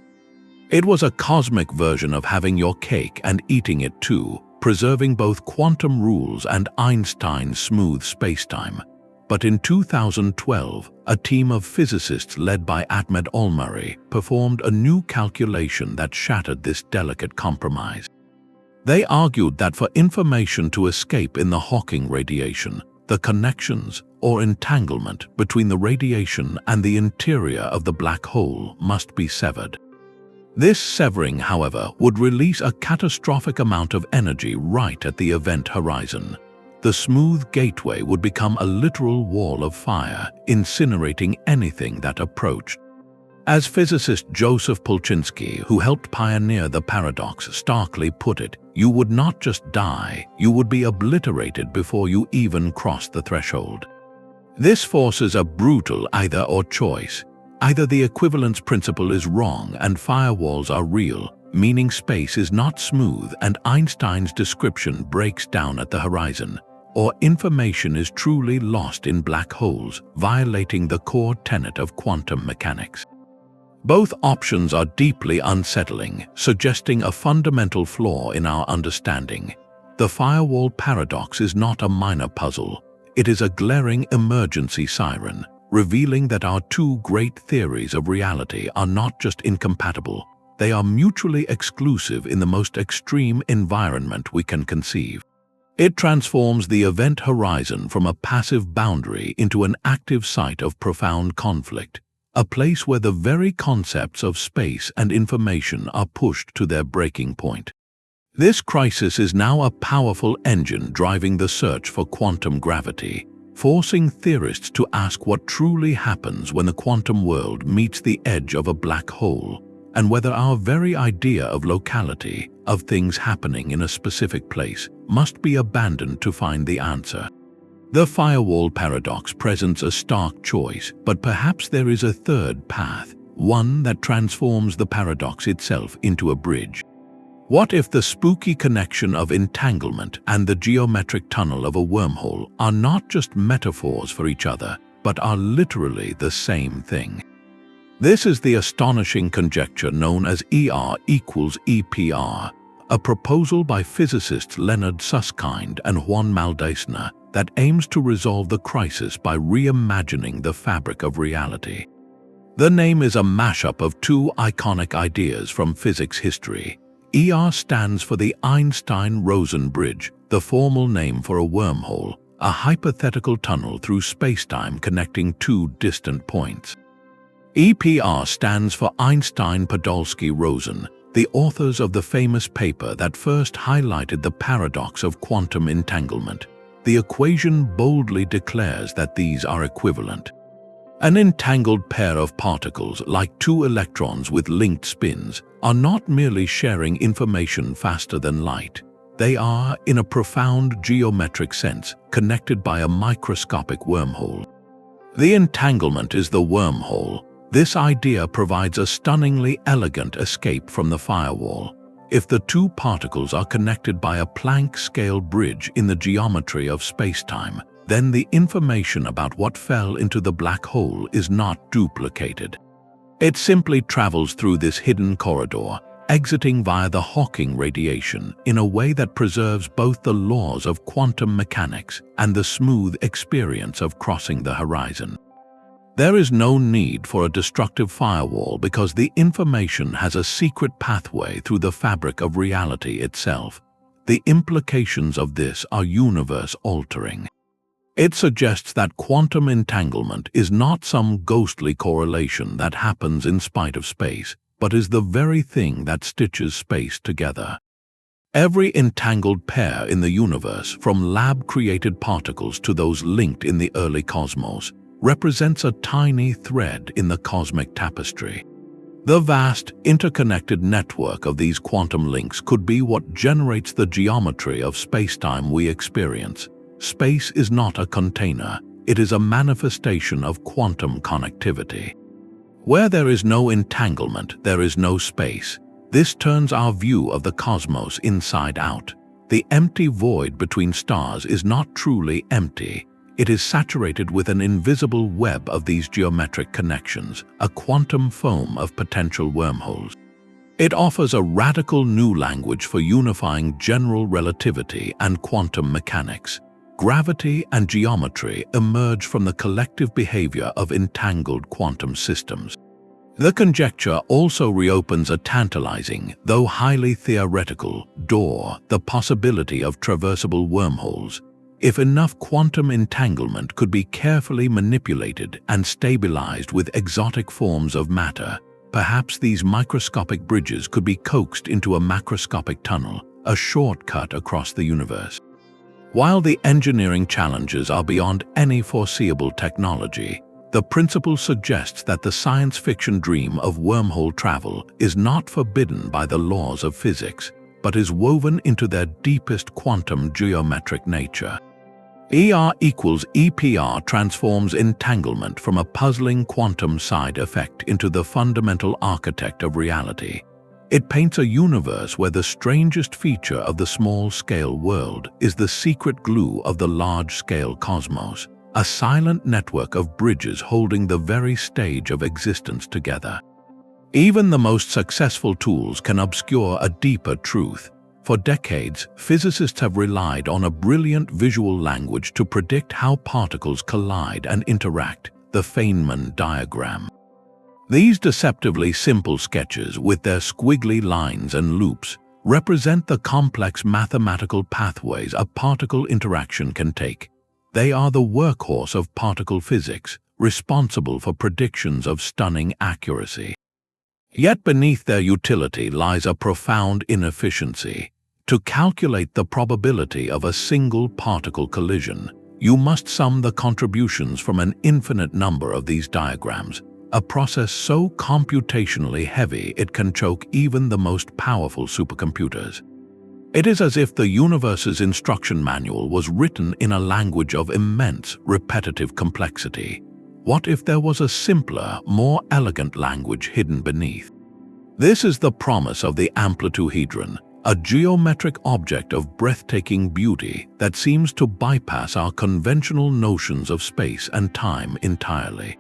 It was a cosmic version of having your cake and eating it too, preserving both quantum rules and Einstein's smooth spacetime. But in 2012, a team of physicists led by Ahmed Olmary performed a new calculation that shattered this delicate compromise. They argued that for information to escape in the Hawking radiation, the connections or entanglement between the radiation and the interior of the black hole must be severed. This severing, however, would release a catastrophic amount of energy right at the event horizon. The smooth gateway would become a literal wall of fire, incinerating anything that approached. As physicist Joseph Polchinski, who helped pioneer the paradox, starkly put it, you would not just die, you would be obliterated before you even crossed the threshold. This forces a brutal either-or choice. Either the equivalence principle is wrong and firewalls are real, meaning space is not smooth and Einstein's description breaks down at the horizon, or information is truly lost in black holes, violating the core tenet of quantum mechanics. Both options are deeply unsettling, suggesting a fundamental flaw in our understanding. The firewall paradox is not a minor puzzle. It is a glaring emergency siren, revealing that our two great theories of reality are not just incompatible, they are mutually exclusive in the most extreme environment we can conceive. It transforms the event horizon from a passive boundary into an active site of profound conflict, a place where the very concepts of space and information are pushed to their breaking point. This crisis is now a powerful engine driving the search for quantum gravity, forcing theorists to ask what truly happens when the quantum world meets the edge of a black hole, and whether our very idea of locality, of things happening in a specific place, must be abandoned to find the answer. The firewall paradox presents a stark choice, but perhaps there is a third path, one that transforms the paradox itself into a bridge. What if the spooky connection of entanglement and the geometric tunnel of a wormhole are not just metaphors for each other, but are literally the same thing? This is the astonishing conjecture known as ER equals EPR, a proposal by physicists Leonard Susskind and Juan Maldacena that aims to resolve the crisis by reimagining the fabric of reality. The name is a mashup of two iconic ideas from physics history. ER stands for the Einstein-Rosen bridge, the formal name for a wormhole, a hypothetical tunnel through spacetime connecting two distant points. EPR stands for Einstein-Podolsky-Rosen, the authors of the famous paper that first highlighted the paradox of quantum entanglement. The equation boldly declares that these are equivalent. An entangled pair of particles, like two electrons with linked spins, are not merely sharing information faster than light. They are, in a profound geometric sense, connected by a microscopic wormhole. The entanglement is the wormhole. This idea provides a stunningly elegant escape from the firewall. If the two particles are connected by a Planck-scale bridge in the geometry of spacetime, then the information about what fell into the black hole is not duplicated. It simply travels through this hidden corridor, exiting via the Hawking radiation in a way that preserves both the laws of quantum mechanics and the smooth experience of crossing the horizon. There is no need for a destructive firewall because the information has a secret pathway through the fabric of reality itself. The implications of this are universe-altering. It suggests that quantum entanglement is not some ghostly correlation that happens in spite of space, but is the very thing that stitches space together. Every entangled pair in the universe, from lab-created particles to those linked in the early cosmos, represents a tiny thread in the cosmic tapestry. The vast, interconnected network of these quantum links could be what generates the geometry of spacetime we experience. Space is not a container, it is a manifestation of quantum connectivity. Where there is no entanglement, there is no space. This turns our view of the cosmos inside out. The empty void between stars is not truly empty. It is saturated with an invisible web of these geometric connections, a quantum foam of potential wormholes. It offers a radical new language for unifying general relativity and quantum mechanics. Gravity and geometry emerge from the collective behavior of entangled quantum systems. The conjecture also reopens a tantalizing, though highly theoretical, door, the possibility of traversable wormholes. If enough quantum entanglement could be carefully manipulated and stabilized with exotic forms of matter, perhaps these microscopic bridges could be coaxed into a macroscopic tunnel, a shortcut across the universe. While the engineering challenges are beyond any foreseeable technology, the principle suggests that the science fiction dream of wormhole travel is not forbidden by the laws of physics, but is woven into their deepest quantum geometric nature. ER equals EPR transforms entanglement from a puzzling quantum side effect into the fundamental architect of reality. It paints a universe where the strangest feature of the small-scale world is the secret glue of the large-scale cosmos, a silent network of bridges holding the very stage of existence together. Even the most successful tools can obscure a deeper truth. For decades, physicists have relied on a brilliant visual language to predict how particles collide and interact, the Feynman diagram. These deceptively simple sketches, with their squiggly lines and loops, represent the complex mathematical pathways a particle interaction can take. They are the workhorse of particle physics, responsible for predictions of stunning accuracy. Yet beneath their utility lies a profound inefficiency. To calculate the probability of a single particle collision, you must sum the contributions from an infinite number of these diagrams, a process so computationally heavy it can choke even the most powerful supercomputers. It is as if the universe's instruction manual was written in a language of immense, repetitive complexity. What if there was a simpler, more elegant language hidden beneath? This is the promise of the Amplituhedron, a geometric object of breathtaking beauty that seems to bypass our conventional notions of space and time entirely.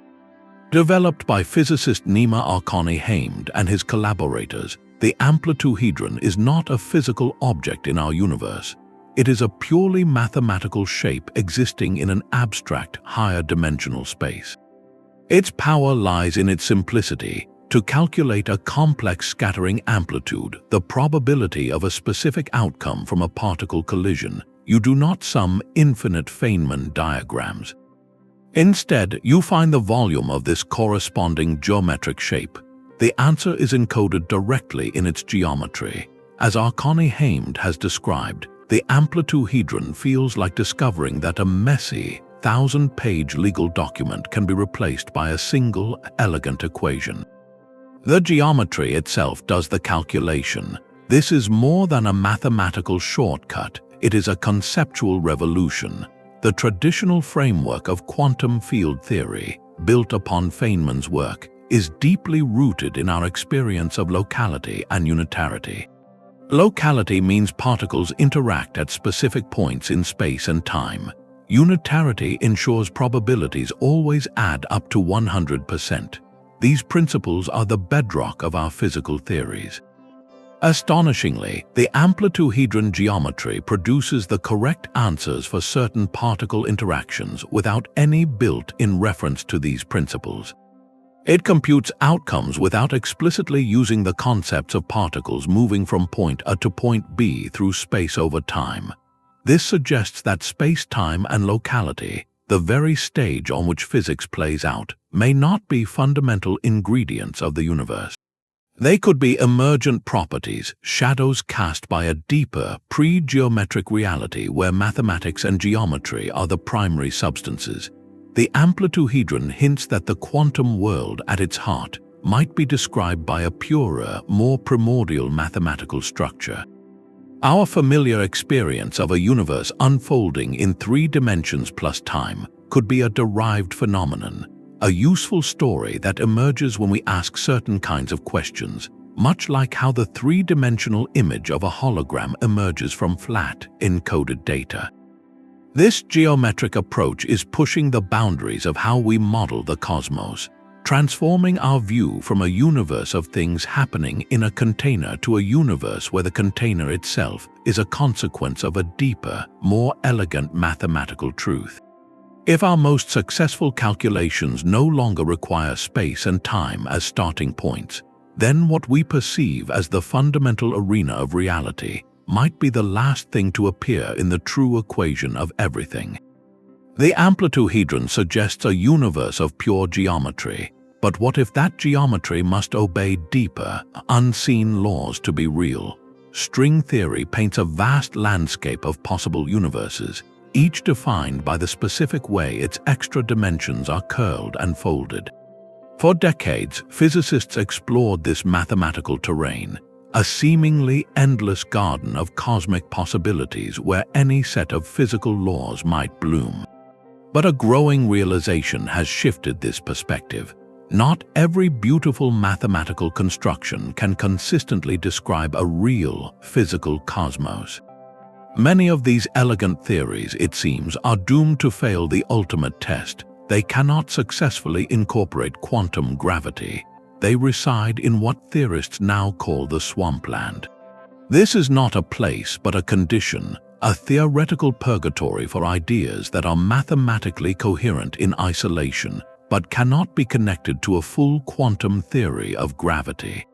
Developed by physicist Nima Arkani-Hamed and his collaborators, the Amplituhedron is not a physical object in our universe. It is a purely mathematical shape existing in an abstract, higher-dimensional space. Its power lies in its simplicity. To calculate a complex scattering amplitude, the probability of a specific outcome from a particle collision, you do not sum infinite Feynman diagrams. Instead, you find the volume of this corresponding geometric shape. The answer is encoded directly in its geometry. As Arkani-Hamed has described, the Amplituhedron feels like discovering that a messy, 1,000-page legal document can be replaced by a single, elegant equation. The geometry itself does the calculation. This is more than a mathematical shortcut, it is a conceptual revolution. The traditional framework of quantum field theory, built upon Feynman's work, is deeply rooted in our experience of locality and unitarity. Locality means particles interact at specific points in space and time. Unitarity ensures probabilities always add up to 100%. These principles are the bedrock of our physical theories. Astonishingly, the Amplituhedron geometry produces the correct answers for certain particle interactions without any built-in reference to these principles. It computes outcomes without explicitly using the concepts of particles moving from point A to point B through space over time. This suggests that space-time and locality, the very stage on which physics plays out, may not be fundamental ingredients of the universe. They could be emergent properties, shadows cast by a deeper, pre-geometric reality where mathematics and geometry are the primary substances. The Amplituhedron hints that the quantum world at its heart might be described by a purer, more primordial mathematical structure. Our familiar experience of a universe unfolding in 3 dimensions plus time could be a derived phenomenon, a useful story that emerges when we ask certain kinds of questions, much like how the 3-dimensional image of a hologram emerges from flat, encoded data. This geometric approach is pushing the boundaries of how we model the cosmos, transforming our view from a universe of things happening in a container to a universe where the container itself is a consequence of a deeper, more elegant mathematical truth. If our most successful calculations no longer require space and time as starting points, then what we perceive as the fundamental arena of reality might be the last thing to appear in the true equation of everything. The Amplituhedron suggests a universe of pure geometry, but what if that geometry must obey deeper, unseen laws to be real? String theory paints a vast landscape of possible universes, each defined by the specific way its extra dimensions are curled and folded. For decades, physicists explored this mathematical terrain, a seemingly endless garden of cosmic possibilities where any set of physical laws might bloom. But a growing realization has shifted this perspective. Not every beautiful mathematical construction can consistently describe a real physical cosmos. Many of these elegant theories, it seems, are doomed to fail the ultimate test. They cannot successfully incorporate quantum gravity. They reside in what theorists now call the Swampland. This is not a place but a condition, a theoretical purgatory for ideas that are mathematically coherent in isolation, but cannot be connected to a full quantum theory of gravity.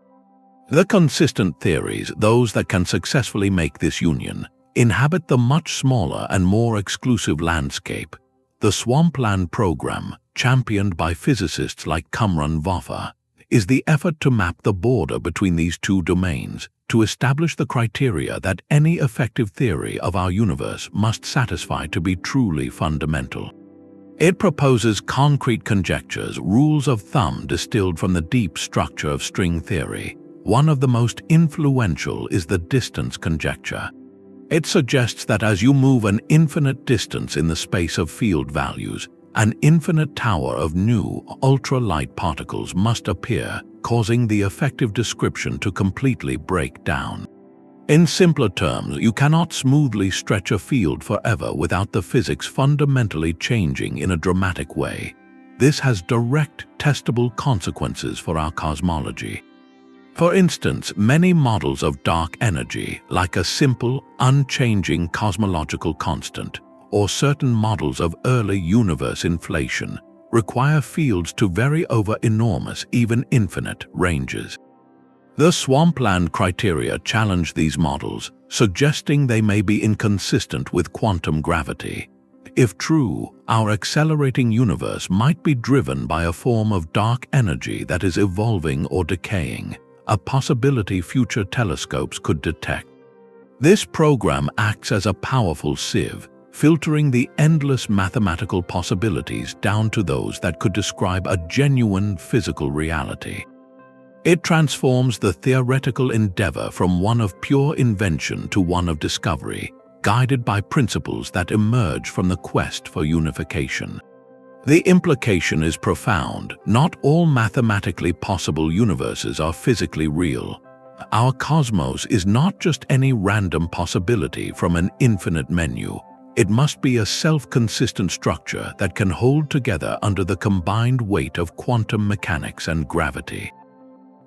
The consistent theories, those that can successfully make this union, inhabit the much smaller and more exclusive landscape. The Swampland program, championed by physicists like Kamran Vafa, is the effort to map the border between these 2 domains, to establish the criteria that any effective theory of our universe must satisfy to be truly fundamental. It proposes concrete conjectures, rules of thumb distilled from the deep structure of string theory. One of the most influential is the distance conjecture. It suggests that as you move an infinite distance in the space of field values, an infinite tower of new, ultra-light particles must appear, causing the effective description to completely break down. In simpler terms, you cannot smoothly stretch a field forever without the physics fundamentally changing in a dramatic way. This has direct, testable consequences for our cosmology. For instance, many models of dark energy, like a simple, unchanging cosmological constant, or certain models of early universe inflation, require fields to vary over enormous, even infinite, ranges. The Swampland criteria challenge these models, suggesting they may be inconsistent with quantum gravity. If true, our accelerating universe might be driven by a form of dark energy that is evolving or decaying, a possibility future telescopes could detect. This program acts as a powerful sieve, filtering the endless mathematical possibilities down to those that could describe a genuine physical reality. It transforms the theoretical endeavor from one of pure invention to one of discovery, guided by principles that emerge from the quest for unification. The implication is profound. Not all mathematically possible universes are physically real. Our cosmos is not just any random possibility from an infinite menu. It must be a self-consistent structure that can hold together under the combined weight of quantum mechanics and gravity.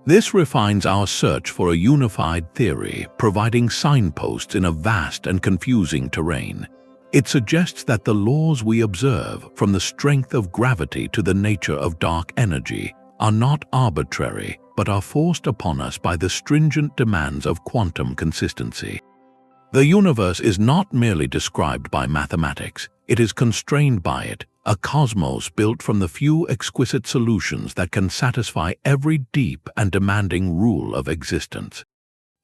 This refines our search for a unified theory, providing signposts in a vast and confusing terrain. It suggests that the laws we observe, from the strength of gravity to the nature of dark energy, are not arbitrary, but are forced upon us by the stringent demands of quantum consistency. The universe is not merely described by mathematics, it is constrained by it, a cosmos built from the few exquisite solutions that can satisfy every deep and demanding rule of existence.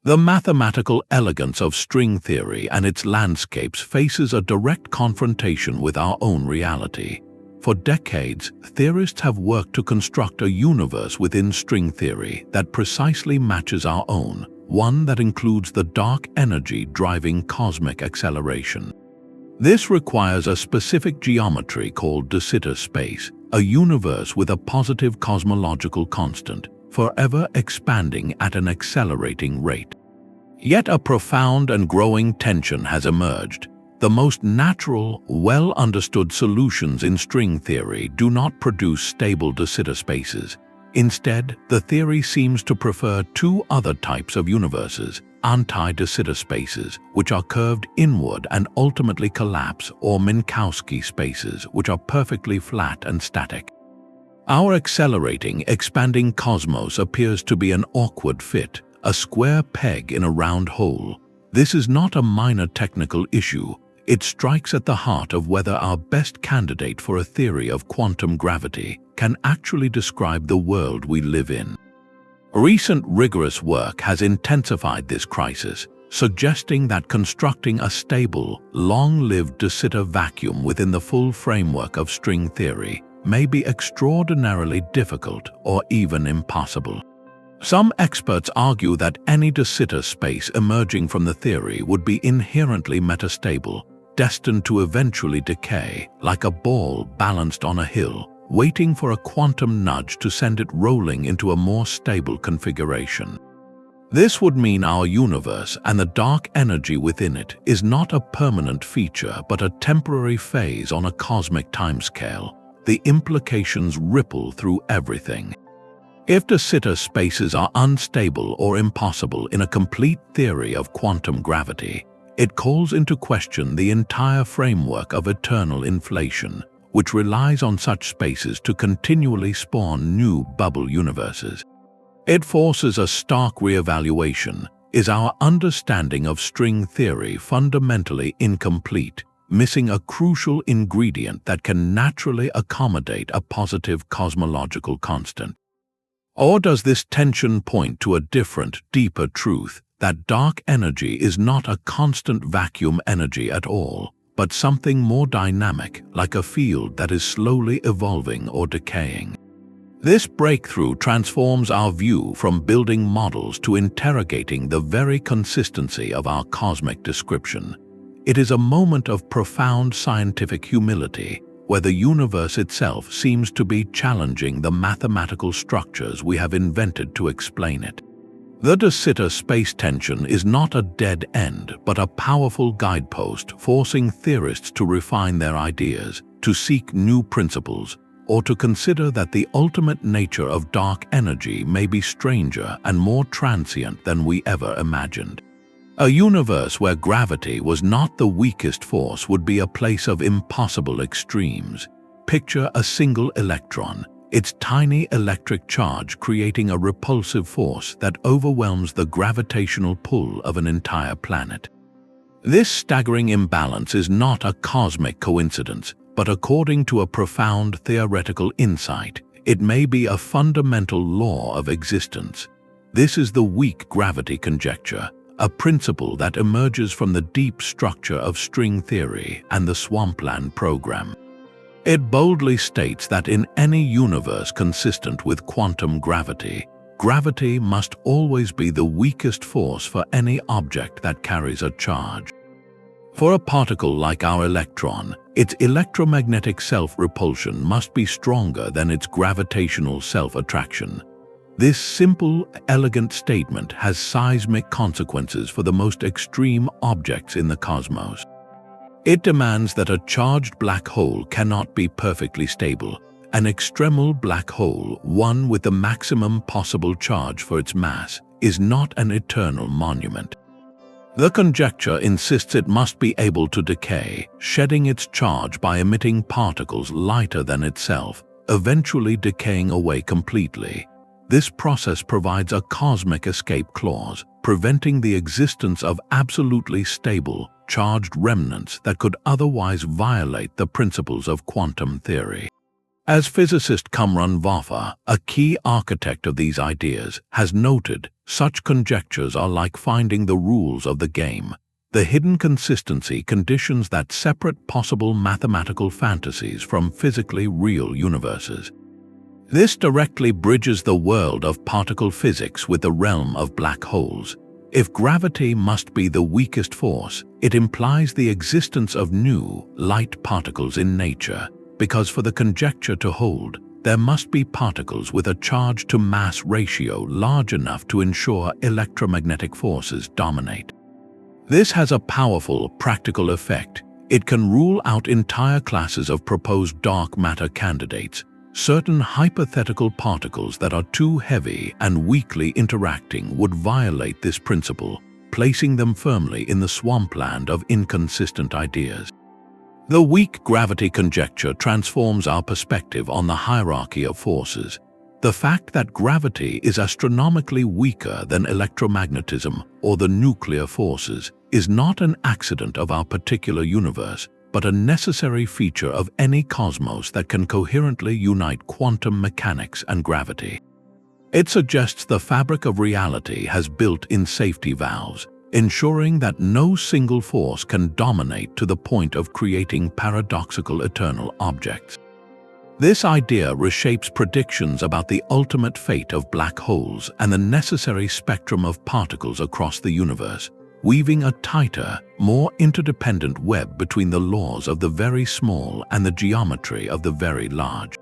The mathematical elegance of string theory and its landscapes faces a direct confrontation with our own reality. For decades, theorists have worked to construct a universe within string theory that precisely matches our own, one that includes the dark energy driving cosmic acceleration. This requires a specific geometry called de Sitter space, a universe with a positive cosmological constant, forever expanding at an accelerating rate. Yet a profound and growing tension has emerged. The most natural, well-understood solutions in string theory do not produce stable de Sitter spaces. Instead, the theory seems to prefer two other types of universes, anti-de Sitter spaces, which are curved inward and ultimately collapse, or Minkowski spaces, which are perfectly flat and static. Our accelerating, expanding cosmos appears to be an awkward fit, a square peg in a round hole. This is not a minor technical issue. It strikes at the heart of whether our best candidate for a theory of quantum gravity can actually describe the world we live in. Recent rigorous work has intensified this crisis, suggesting that constructing a stable, long-lived de Sitter vacuum within the full framework of string theory may be extraordinarily difficult or even impossible. Some experts argue that any de Sitter space emerging from the theory would be inherently metastable, destined to eventually decay, like a ball balanced on a hill, waiting for a quantum nudge to send it rolling into a more stable configuration. This would mean our universe and the dark energy within it is not a permanent feature but a temporary phase on a cosmic timescale. The implications ripple through everything. If de Sitter spaces are unstable or impossible in a complete theory of quantum gravity, it calls into question the entire framework of eternal inflation, which relies on such spaces to continually spawn new bubble universes. It forces a stark reevaluation. Is our understanding of string theory fundamentally incomplete, missing a crucial ingredient that can naturally accommodate a positive cosmological constant? Or does this tension point to a different, deeper truth, that dark energy is not a constant vacuum energy at all, but something more dynamic, like a field that is slowly evolving or decaying? This breakthrough transforms our view from building models to interrogating the very consistency of our cosmic description. It is a moment of profound scientific humility, where the universe itself seems to be challenging the mathematical structures we have invented to explain it. The de Sitter space tension is not a dead end, but a powerful guidepost forcing theorists to refine their ideas, to seek new principles, or to consider that the ultimate nature of dark energy may be stranger and more transient than we ever imagined. A universe where gravity was not the weakest force would be a place of impossible extremes. Picture a single electron, its tiny electric charge creating a repulsive force that overwhelms the gravitational pull of an entire planet. This staggering imbalance is not a cosmic coincidence, but according to a profound theoretical insight, it may be a fundamental law of existence. This is the weak gravity conjecture, a principle that emerges from the deep structure of string theory and the Swampland program. It boldly states that in any universe consistent with quantum gravity, gravity must always be the weakest force for any object that carries a charge. For a particle like our electron, its electromagnetic self-repulsion must be stronger than its gravitational self-attraction. This simple, elegant statement has seismic consequences for the most extreme objects in the cosmos. It demands that a charged black hole cannot be perfectly stable, An extremal black hole, one with the maximum possible charge for its mass, is not an eternal monument. The conjecture insists it must be able to decay, shedding its charge by emitting particles lighter than itself, eventually decaying away completely. This process provides a cosmic escape clause, preventing the existence of absolutely stable, charged remnants that could otherwise violate the principles of quantum theory. As physicist Kamran Vafa, a key architect of these ideas, has noted, such conjectures are like finding the rules of the game. The hidden consistency conditions that separate possible mathematical fantasies from physically real universes. This directly bridges the world of particle physics with the realm of black holes. If gravity must be the weakest force, it implies the existence of new, light particles in nature, because for the conjecture to hold, there must be particles with a charge-to-mass ratio large enough to ensure electromagnetic forces dominate. This has a powerful, practical effect. It can rule out entire classes of proposed dark matter candidates, certain hypothetical particles that are too heavy and weakly interacting would violate this principle, placing them firmly in the swampland of inconsistent ideas. The weak gravity conjecture transforms our perspective on the hierarchy of forces. The fact that gravity is astronomically weaker than electromagnetism or the nuclear forces is not an accident of our particular universe, but a necessary feature of any cosmos that can coherently unite quantum mechanics and gravity. It suggests the fabric of reality has built-in safety valves, ensuring that no single force can dominate to the point of creating paradoxical eternal objects. This idea reshapes predictions about the ultimate fate of black holes and the necessary spectrum of particles across the universe, weaving a tighter, more interdependent web between the laws of the very small and the geometry of the very large.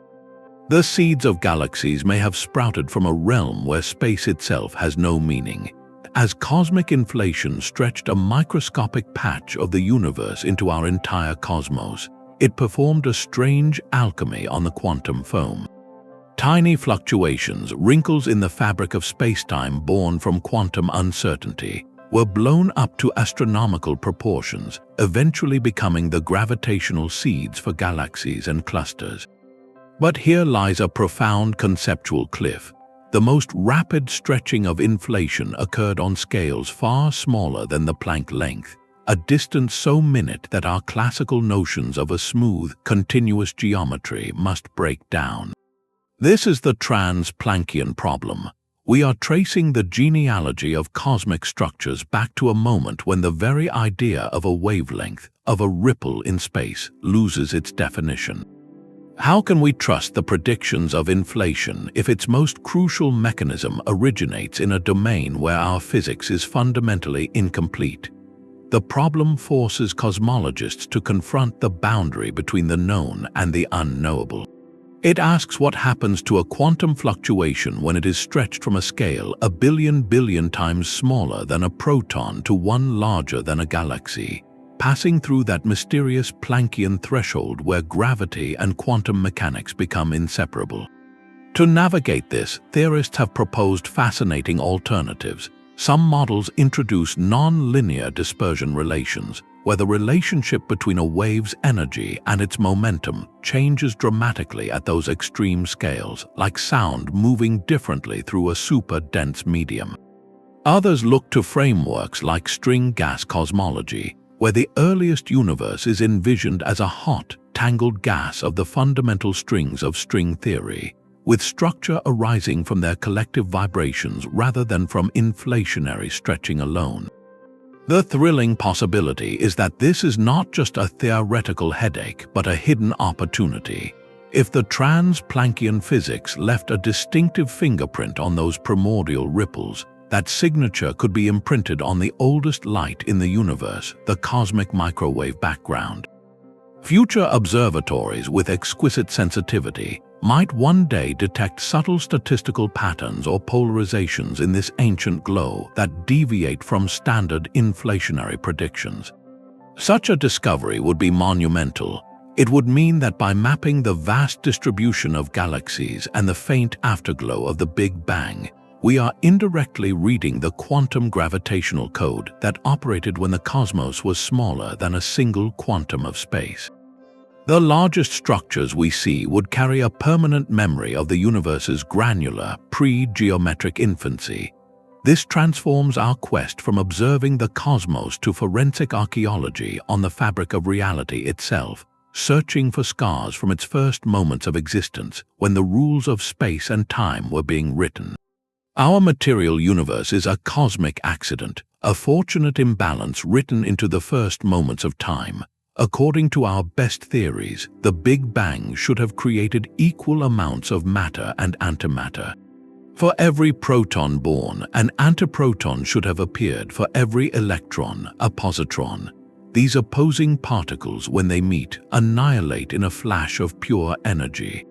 The seeds of galaxies may have sprouted from a realm where space itself has no meaning. As cosmic inflation stretched a microscopic patch of the universe into our entire cosmos, it performed a strange alchemy on the quantum foam. Tiny fluctuations, wrinkles in the fabric of spacetime born from quantum uncertainty, were blown up to astronomical proportions, eventually becoming the gravitational seeds for galaxies and clusters. But here lies a profound conceptual cliff. The most rapid stretching of inflation occurred on scales far smaller than the Planck length, a distance so minute that our classical notions of a smooth, continuous geometry must break down. This is the Trans-Planckian Problem. We are tracing the genealogy of cosmic structures back to a moment when the very idea of a wavelength, of a ripple in space, loses its definition. How can we trust the predictions of inflation if its most crucial mechanism originates in a domain where our physics is fundamentally incomplete? The problem forces cosmologists to confront the boundary between the known and the unknowable. It asks what happens to a quantum fluctuation when it is stretched from a scale a billion times smaller than a proton to one larger than a galaxy, passing through that mysterious Planckian threshold where gravity and quantum mechanics become inseparable. To navigate this, theorists have proposed fascinating alternatives. Some models introduce non-linear dispersion relations, where the relationship between a wave's energy and its momentum changes dramatically at those extreme scales, like sound moving differently through a super-dense medium. Others look to frameworks like string gas cosmology, where the earliest universe is envisioned as a hot, tangled gas of the fundamental strings of string theory, with structure arising from their collective vibrations rather than from inflationary stretching alone. The thrilling possibility is that this is not just a theoretical headache, but a hidden opportunity. If the Trans-Planckian physics left a distinctive fingerprint on those primordial ripples, that signature could be imprinted on the oldest light in the universe, the cosmic microwave background. Future observatories with exquisite sensitivity might one day detect subtle statistical patterns or polarizations in this ancient glow that deviate from standard inflationary predictions. Such a discovery would be monumental. It would mean that by mapping the vast distribution of galaxies and the faint afterglow of the Big Bang, we are indirectly reading the quantum gravitational code that operated when the cosmos was smaller than a single quantum of space. The largest structures we see would carry a permanent memory of the universe's granular, pre-geometric infancy. This transforms our quest from observing the cosmos to forensic archaeology on the fabric of reality itself, searching for scars from its first moments of existence when the rules of space and time were being written. Our material universe is a cosmic accident, a fortunate imbalance written into the first moments of time. According to our best theories, the Big Bang should have created equal amounts of matter and antimatter. For every proton born, an antiproton should have appeared. For every electron, a positron. These opposing particles, when they meet, annihilate in a flash of pure energy.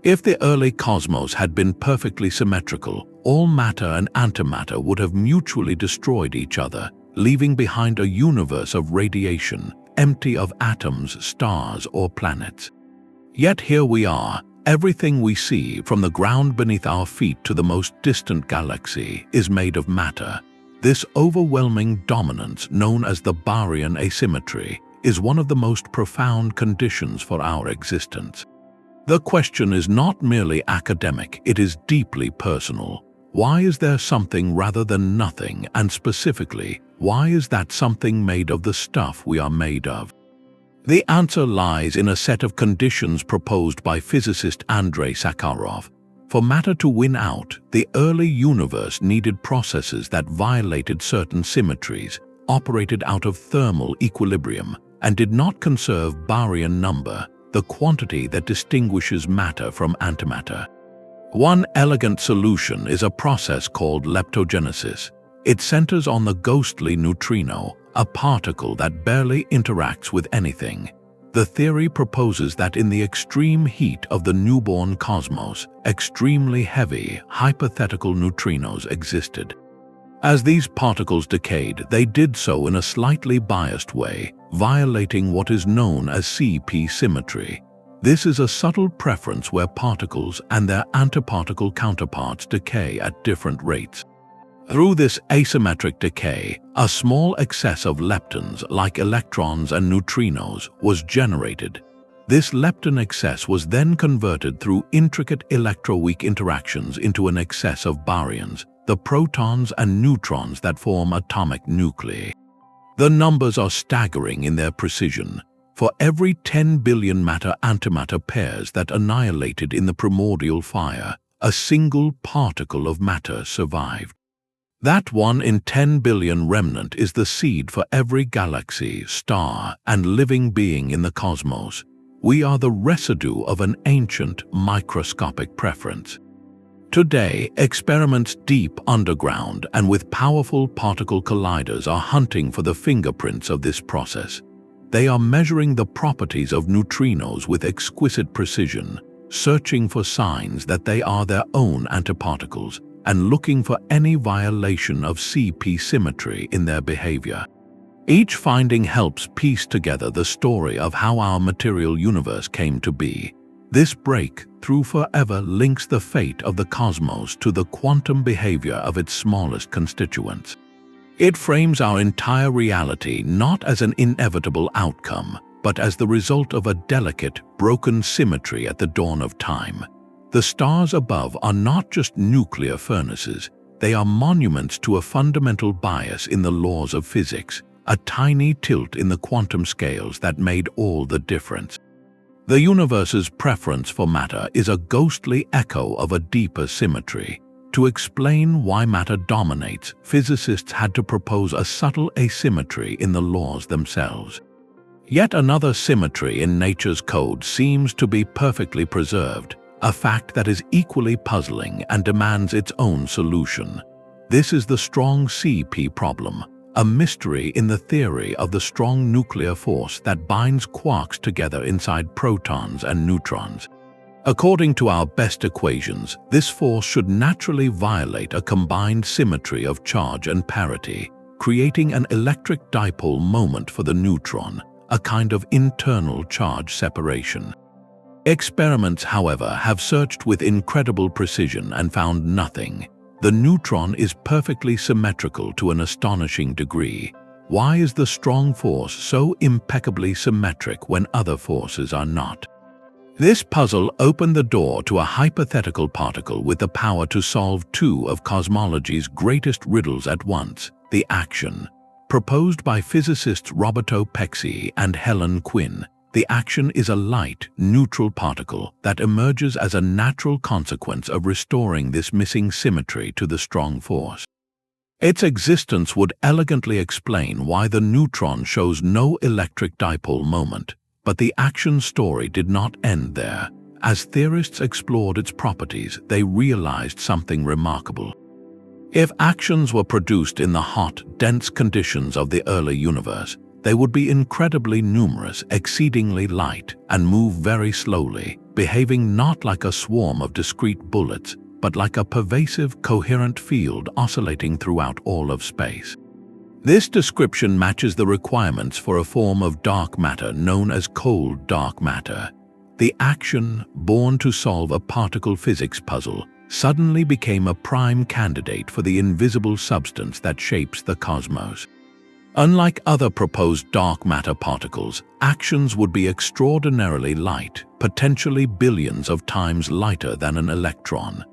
If the early cosmos had been perfectly symmetrical, all matter and antimatter would have mutually destroyed each other, leaving behind a universe of radiation, empty of atoms, stars, or planets. Yet here we are. Everything we see, from the ground beneath our feet to the most distant galaxy, is made of matter. This overwhelming dominance, known as the Barrian asymmetry, is one of the most profound conditions for our existence. The question is not merely academic, it is deeply personal. Why is there something rather than nothing, and specifically, why is that something made of the stuff we are made of? The answer lies in a set of conditions proposed by physicist Andrei Sakharov. For matter to win out, the early universe needed processes that violated certain symmetries, operated out of thermal equilibrium, and did not conserve baryon number, the quantity that distinguishes matter from antimatter. One elegant solution is a process called leptogenesis. It centers on the ghostly neutrino, a particle that barely interacts with anything. The theory proposes that in the extreme heat of the newborn cosmos, extremely heavy, hypothetical neutrinos existed. As these particles decayed, they did so in a slightly biased way, violating what is known as CP symmetry. This is a subtle preference where particles and their antiparticle counterparts decay at different rates. Through this asymmetric decay, a small excess of leptons, like electrons and neutrinos, was generated. This lepton excess was then converted through intricate electroweak interactions into an excess of baryons, the protons and neutrons that form atomic nuclei. The numbers are staggering in their precision. For every 10 billion matter-antimatter pairs that annihilated in the primordial fire, a single particle of matter survived. That 1 in 10 billion remnant is the seed for every galaxy, star, and living being in the cosmos. We are the residue of an ancient, microscopic preference. Today, experiments deep underground and with powerful particle colliders are hunting for the fingerprints of this process. They are measuring the properties of neutrinos with exquisite precision, searching for signs that they are their own antiparticles, and looking for any violation of CP symmetry in their behavior. Each finding helps piece together the story of how our material universe came to be. This breakthrough forever links the fate of the cosmos to the quantum behavior of its smallest constituents. It frames our entire reality not as an inevitable outcome, but as the result of a delicate, broken symmetry at the dawn of time. The stars above are not just nuclear furnaces, they are monuments to a fundamental bias in the laws of physics, a tiny tilt in the quantum scales that made all the difference. The universe's preference for matter is a ghostly echo of a deeper symmetry. To explain why matter dominates, physicists had to propose a subtle asymmetry in the laws themselves. Yet another symmetry in nature's code seems to be perfectly preserved, a fact that is equally puzzling and demands its own solution. This is the strong CP problem, a mystery in the theory of the strong nuclear force that binds quarks together inside protons and neutrons. According to our best equations, this force should naturally violate a combined symmetry of charge and parity, creating an electric dipole moment for the neutron, a kind of internal charge separation. Experiments, however, have searched with incredible precision and found nothing. The neutron is perfectly symmetrical to an astonishing degree. Why is the strong force so impeccably symmetric when other forces are not? This puzzle opened the door to a hypothetical particle with the power to solve two of cosmology's greatest riddles at once, the axion. Proposed by physicists Roberto Pexi and Helen Quinn, the axion is a light, neutral particle that emerges as a natural consequence of restoring this missing symmetry to the strong force. Its existence would elegantly explain why the neutron shows no electric dipole moment. But the axion story did not end there. As theorists explored its properties, they realized something remarkable. If axions were produced in the hot, dense conditions of the early universe, they would be incredibly numerous, exceedingly light, and move very slowly, behaving not like a swarm of discrete bullets, but like a pervasive, coherent field oscillating throughout all of space. This description matches the requirements for a form of dark matter known as cold dark matter. The axion, born to solve a particle physics puzzle, suddenly became a prime candidate for the invisible substance that shapes the cosmos. Unlike other proposed dark matter particles, axions would be extraordinarily light, potentially billions of times lighter than an electron.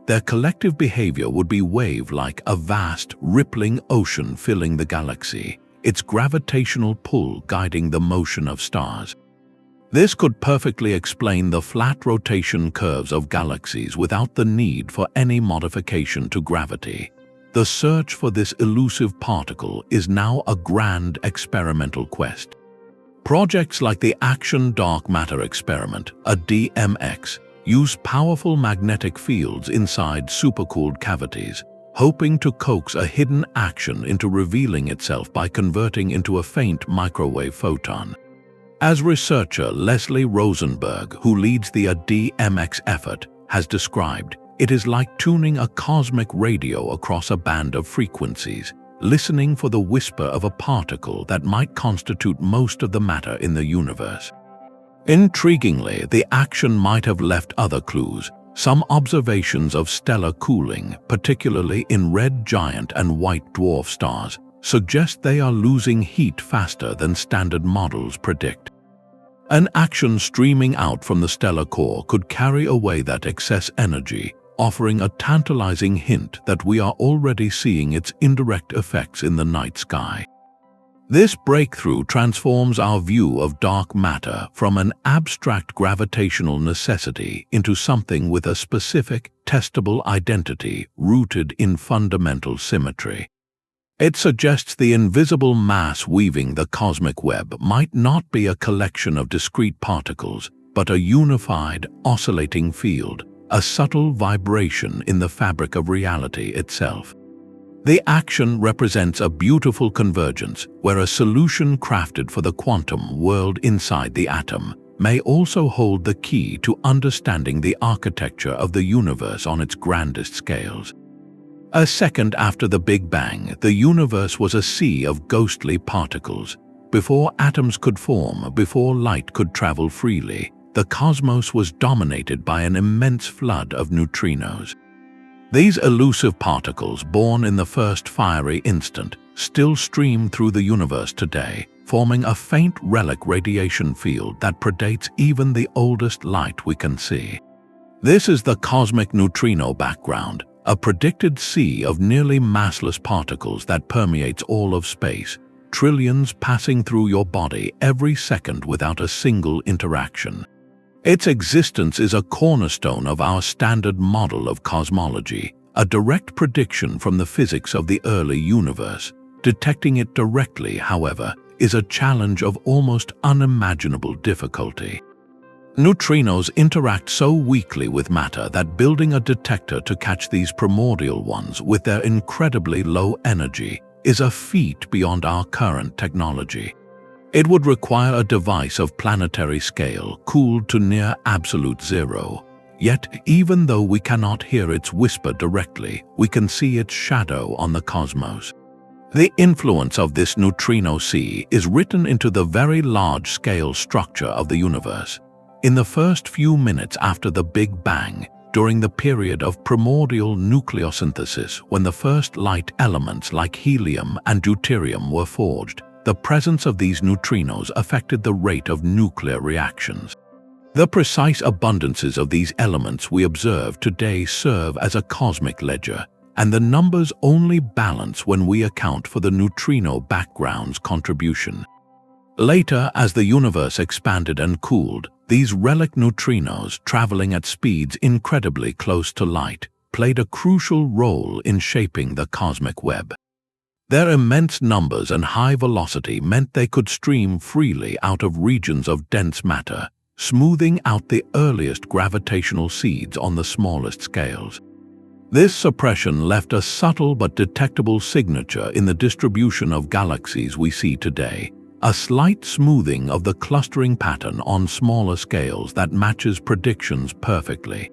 Their collective behavior would be wave-like, a vast, rippling ocean filling the galaxy, its gravitational pull guiding the motion of stars. This could perfectly explain the flat rotation curves of galaxies without the need for any modification to gravity. The search for this elusive particle is now a grand experimental quest. Projects like the Axion Dark Matter Experiment, a DMX, use powerful magnetic fields inside supercooled cavities, hoping to coax a hidden axion into revealing itself by converting into a faint microwave photon. As researcher Leslie Rosenberg, who leads the DMX effort, has described, it is like tuning a cosmic radio across a band of frequencies, listening for the whisper of a particle that might constitute most of the matter in the universe. Intriguingly, the axion might have left other clues. Some observations of stellar cooling, particularly in red giant and white dwarf stars, suggest they are losing heat faster than standard models predict. An axion streaming out from the stellar core could carry away that excess energy, offering a tantalizing hint that we are already seeing its indirect effects in the night sky. This breakthrough transforms our view of dark matter from an abstract gravitational necessity into something with a specific, testable identity rooted in fundamental symmetry. It suggests the invisible mass weaving the cosmic web might not be a collection of discrete particles, but a unified, oscillating field, a subtle vibration in the fabric of reality itself. The axion represents a beautiful convergence where a solution crafted for the quantum world inside the atom may also hold the key to understanding the architecture of the universe on its grandest scales. A second after the Big Bang, the universe was a sea of ghostly particles. Before atoms could form, before light could travel freely, the cosmos was dominated by an immense flood of neutrinos. These elusive particles, born in the first fiery instant, still stream through the universe today, forming a faint relic radiation field that predates even the oldest light we can see. This is the cosmic neutrino background, a predicted sea of nearly massless particles that permeates all of space, trillions passing through your body every second without a single interaction. Its existence is a cornerstone of our standard model of cosmology, a direct prediction from the physics of the early universe. Detecting it directly, however, is a challenge of almost unimaginable difficulty. Neutrinos interact so weakly with matter that building a detector to catch these primordial ones with their incredibly low energy is a feat beyond our current technology. It would require a device of planetary scale, cooled to near absolute zero. Yet, even though we cannot hear its whisper directly, we can see its shadow on the cosmos. The influence of this neutrino sea is written into the very large-scale structure of the universe. In the first few minutes after the Big Bang, during the period of primordial nucleosynthesis, when the first light elements like helium and deuterium were forged, the presence of these neutrinos affected the rate of nuclear reactions. The precise abundances of these elements we observe today serve as a cosmic ledger, and the numbers only balance when we account for the neutrino background's contribution. Later, as the universe expanded and cooled, these relic neutrinos, traveling at speeds incredibly close to light, played a crucial role in shaping the cosmic web. Their immense numbers and high velocity meant they could stream freely out of regions of dense matter, smoothing out the earliest gravitational seeds on the smallest scales. This suppression left a subtle but detectable signature in the distribution of galaxies we see today, a slight smoothing of the clustering pattern on smaller scales that matches predictions perfectly.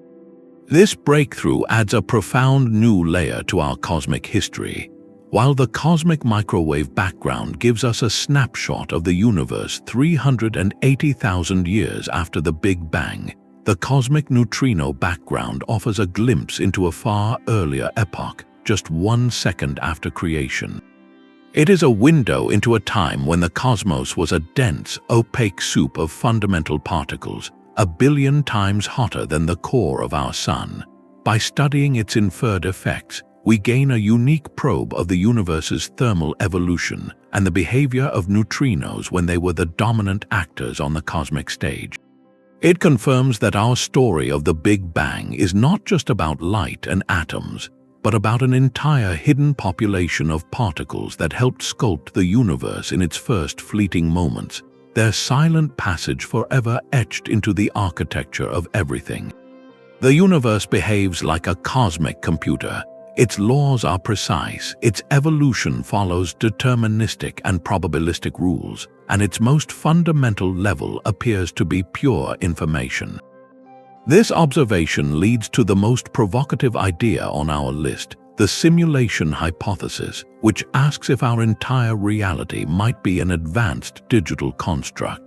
This breakthrough adds a profound new layer to our cosmic history. While the cosmic microwave background gives us a snapshot of the universe 380,000 years after the Big Bang, the cosmic neutrino background offers a glimpse into a far earlier epoch, just 1 second after creation. It is a window into a time when the cosmos was a dense, opaque soup of fundamental particles, 1 billion times hotter than the core of our Sun. By studying its inferred effects, we gain a unique probe of the universe's thermal evolution and the behavior of neutrinos when they were the dominant actors on the cosmic stage. It confirms that our story of the Big Bang is not just about light and atoms, but about an entire hidden population of particles that helped sculpt the universe in its first fleeting moments, their silent passage forever etched into the architecture of everything. The universe behaves like a cosmic computer. Its laws are precise, its evolution follows deterministic and probabilistic rules, and its most fundamental level appears to be pure information. This observation leads to the most provocative idea on our list, the simulation hypothesis, which asks if our entire reality might be an advanced digital construct.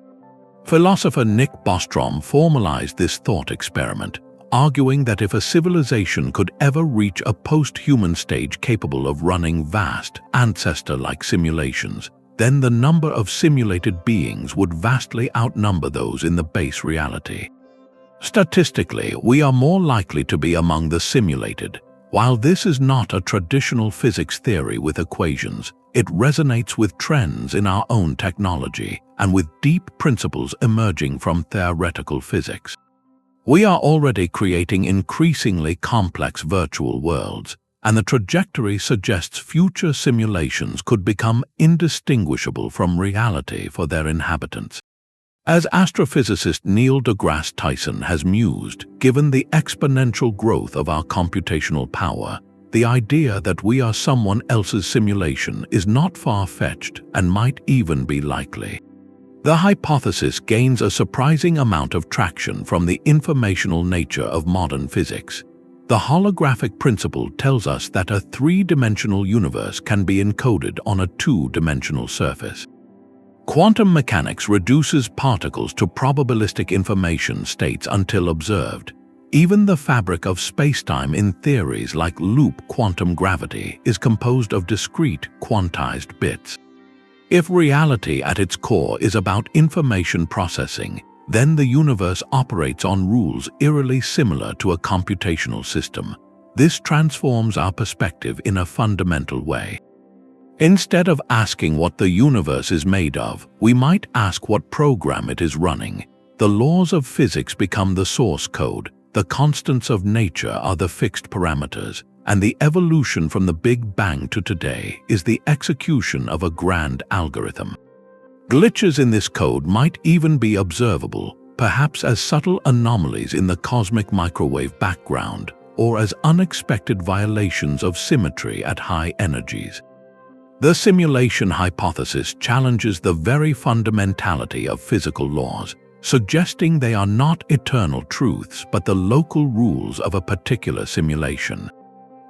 Philosopher Nick Bostrom formalized this thought experiment, arguing that if a civilization could ever reach a post-human stage capable of running vast, ancestor-like simulations, then the number of simulated beings would vastly outnumber those in the base reality. Statistically, we are more likely to be among the simulated. While this is not a traditional physics theory with equations, it resonates with trends in our own technology and with deep principles emerging from theoretical physics. We are already creating increasingly complex virtual worlds, and the trajectory suggests future simulations could become indistinguishable from reality for their inhabitants. As astrophysicist Neil deGrasse Tyson has mused, given the exponential growth of our computational power, the idea that we are someone else's simulation is not far-fetched and might even be likely. The hypothesis gains a surprising amount of traction from the informational nature of modern physics. The holographic principle tells us that a three-dimensional universe can be encoded on a two-dimensional surface. Quantum mechanics reduces particles to probabilistic information states until observed. Even the fabric of spacetime in theories like loop quantum gravity is composed of discrete, quantized bits. If reality at its core is about information processing, then the universe operates on rules eerily similar to a computational system. This transforms our perspective in a fundamental way. Instead of asking what the universe is made of, we might ask what program it is running. The laws of physics become the source code, the constants of nature are the fixed parameters, and the evolution from the Big Bang to today is the execution of a grand algorithm. Glitches in this code might even be observable, perhaps as subtle anomalies in the cosmic microwave background, or as unexpected violations of symmetry at high energies. The simulation hypothesis challenges the very fundamentality of physical laws, suggesting they are not eternal truths but the local rules of a particular simulation.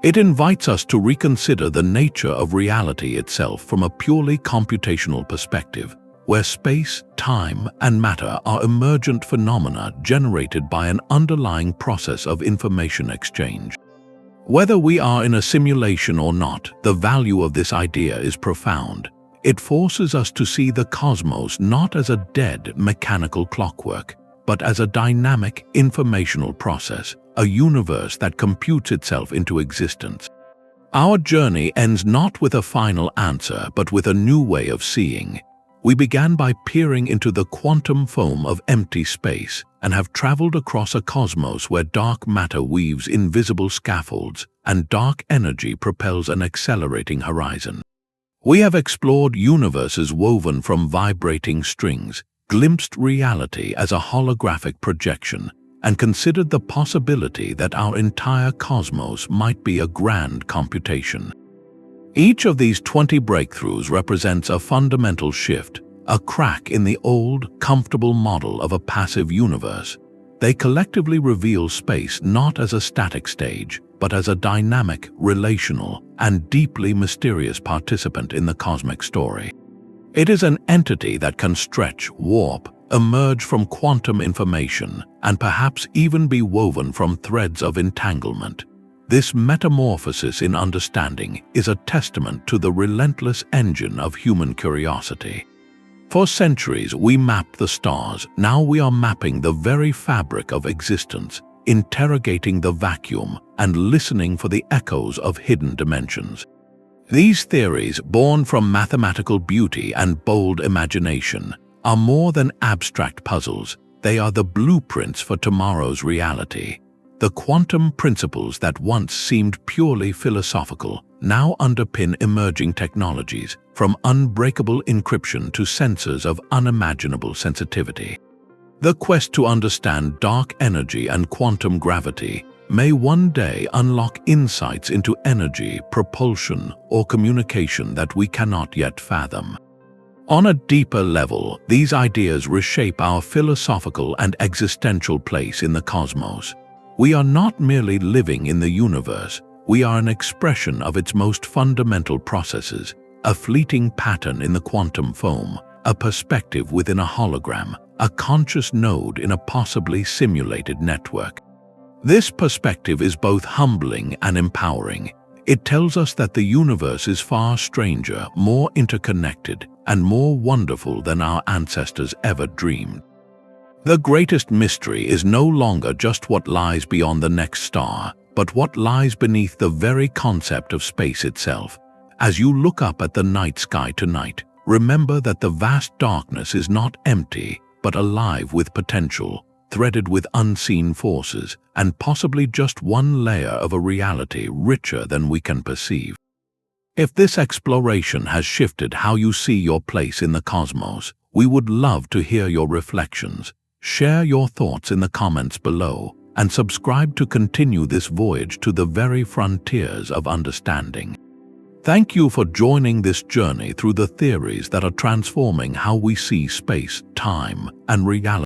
It invites us to reconsider the nature of reality itself from a purely computational perspective, where space, time, and matter are emergent phenomena generated by an underlying process of information exchange. Whether we are in a simulation or not, the value of this idea is profound. It forces us to see the cosmos not as a dead mechanical clockwork, but as a dynamic informational process, a universe that computes itself into existence. Our journey ends not with a final answer, but with a new way of seeing. We began by peering into the quantum foam of empty space and have traveled across a cosmos where dark matter weaves invisible scaffolds and dark energy propels an accelerating horizon. We have explored universes woven from vibrating strings, glimpsed reality as a holographic projection, and considered the possibility that our entire cosmos might be a grand computation. Each of these 20 breakthroughs represents a fundamental shift, a crack in the old, comfortable model of a passive universe. They collectively reveal space not as a static stage, but as a dynamic, relational, and deeply mysterious participant in the cosmic story. It is an entity that can stretch, warp, emerge from quantum information, and perhaps even be woven from threads of entanglement. This metamorphosis in understanding is a testament to the relentless engine of human curiosity. For centuries we mapped the stars, now we are mapping the very fabric of existence, interrogating the vacuum and listening for the echoes of hidden dimensions. These theories, born from mathematical beauty and bold imagination, are more than abstract puzzles. They are the blueprints for tomorrow's reality. The quantum principles that once seemed purely philosophical now underpin emerging technologies, from unbreakable encryption to sensors of unimaginable sensitivity. The quest to understand dark energy and quantum gravity may one day unlock insights into energy, propulsion, or communication that we cannot yet fathom. On a deeper level, these ideas reshape our philosophical and existential place in the cosmos. We are not merely living in the universe, we are an expression of its most fundamental processes, a fleeting pattern in the quantum foam, a perspective within a hologram, a conscious node in a possibly simulated network. This perspective is both humbling and empowering. It tells us that the universe is far stranger, more interconnected, and more wonderful than our ancestors ever dreamed. The greatest mystery is no longer just what lies beyond the next star, but what lies beneath the very concept of space itself. As you look up at the night sky tonight, remember that the vast darkness is not empty, but alive with potential, threaded with unseen forces, and possibly just one layer of a reality richer than we can perceive. If this exploration has shifted how you see your place in the cosmos, we would love to hear your reflections. Share your thoughts in the comments below, and subscribe to continue this voyage to the very frontiers of understanding. Thank you for joining this journey through the theories that are transforming how we see space, time, and reality.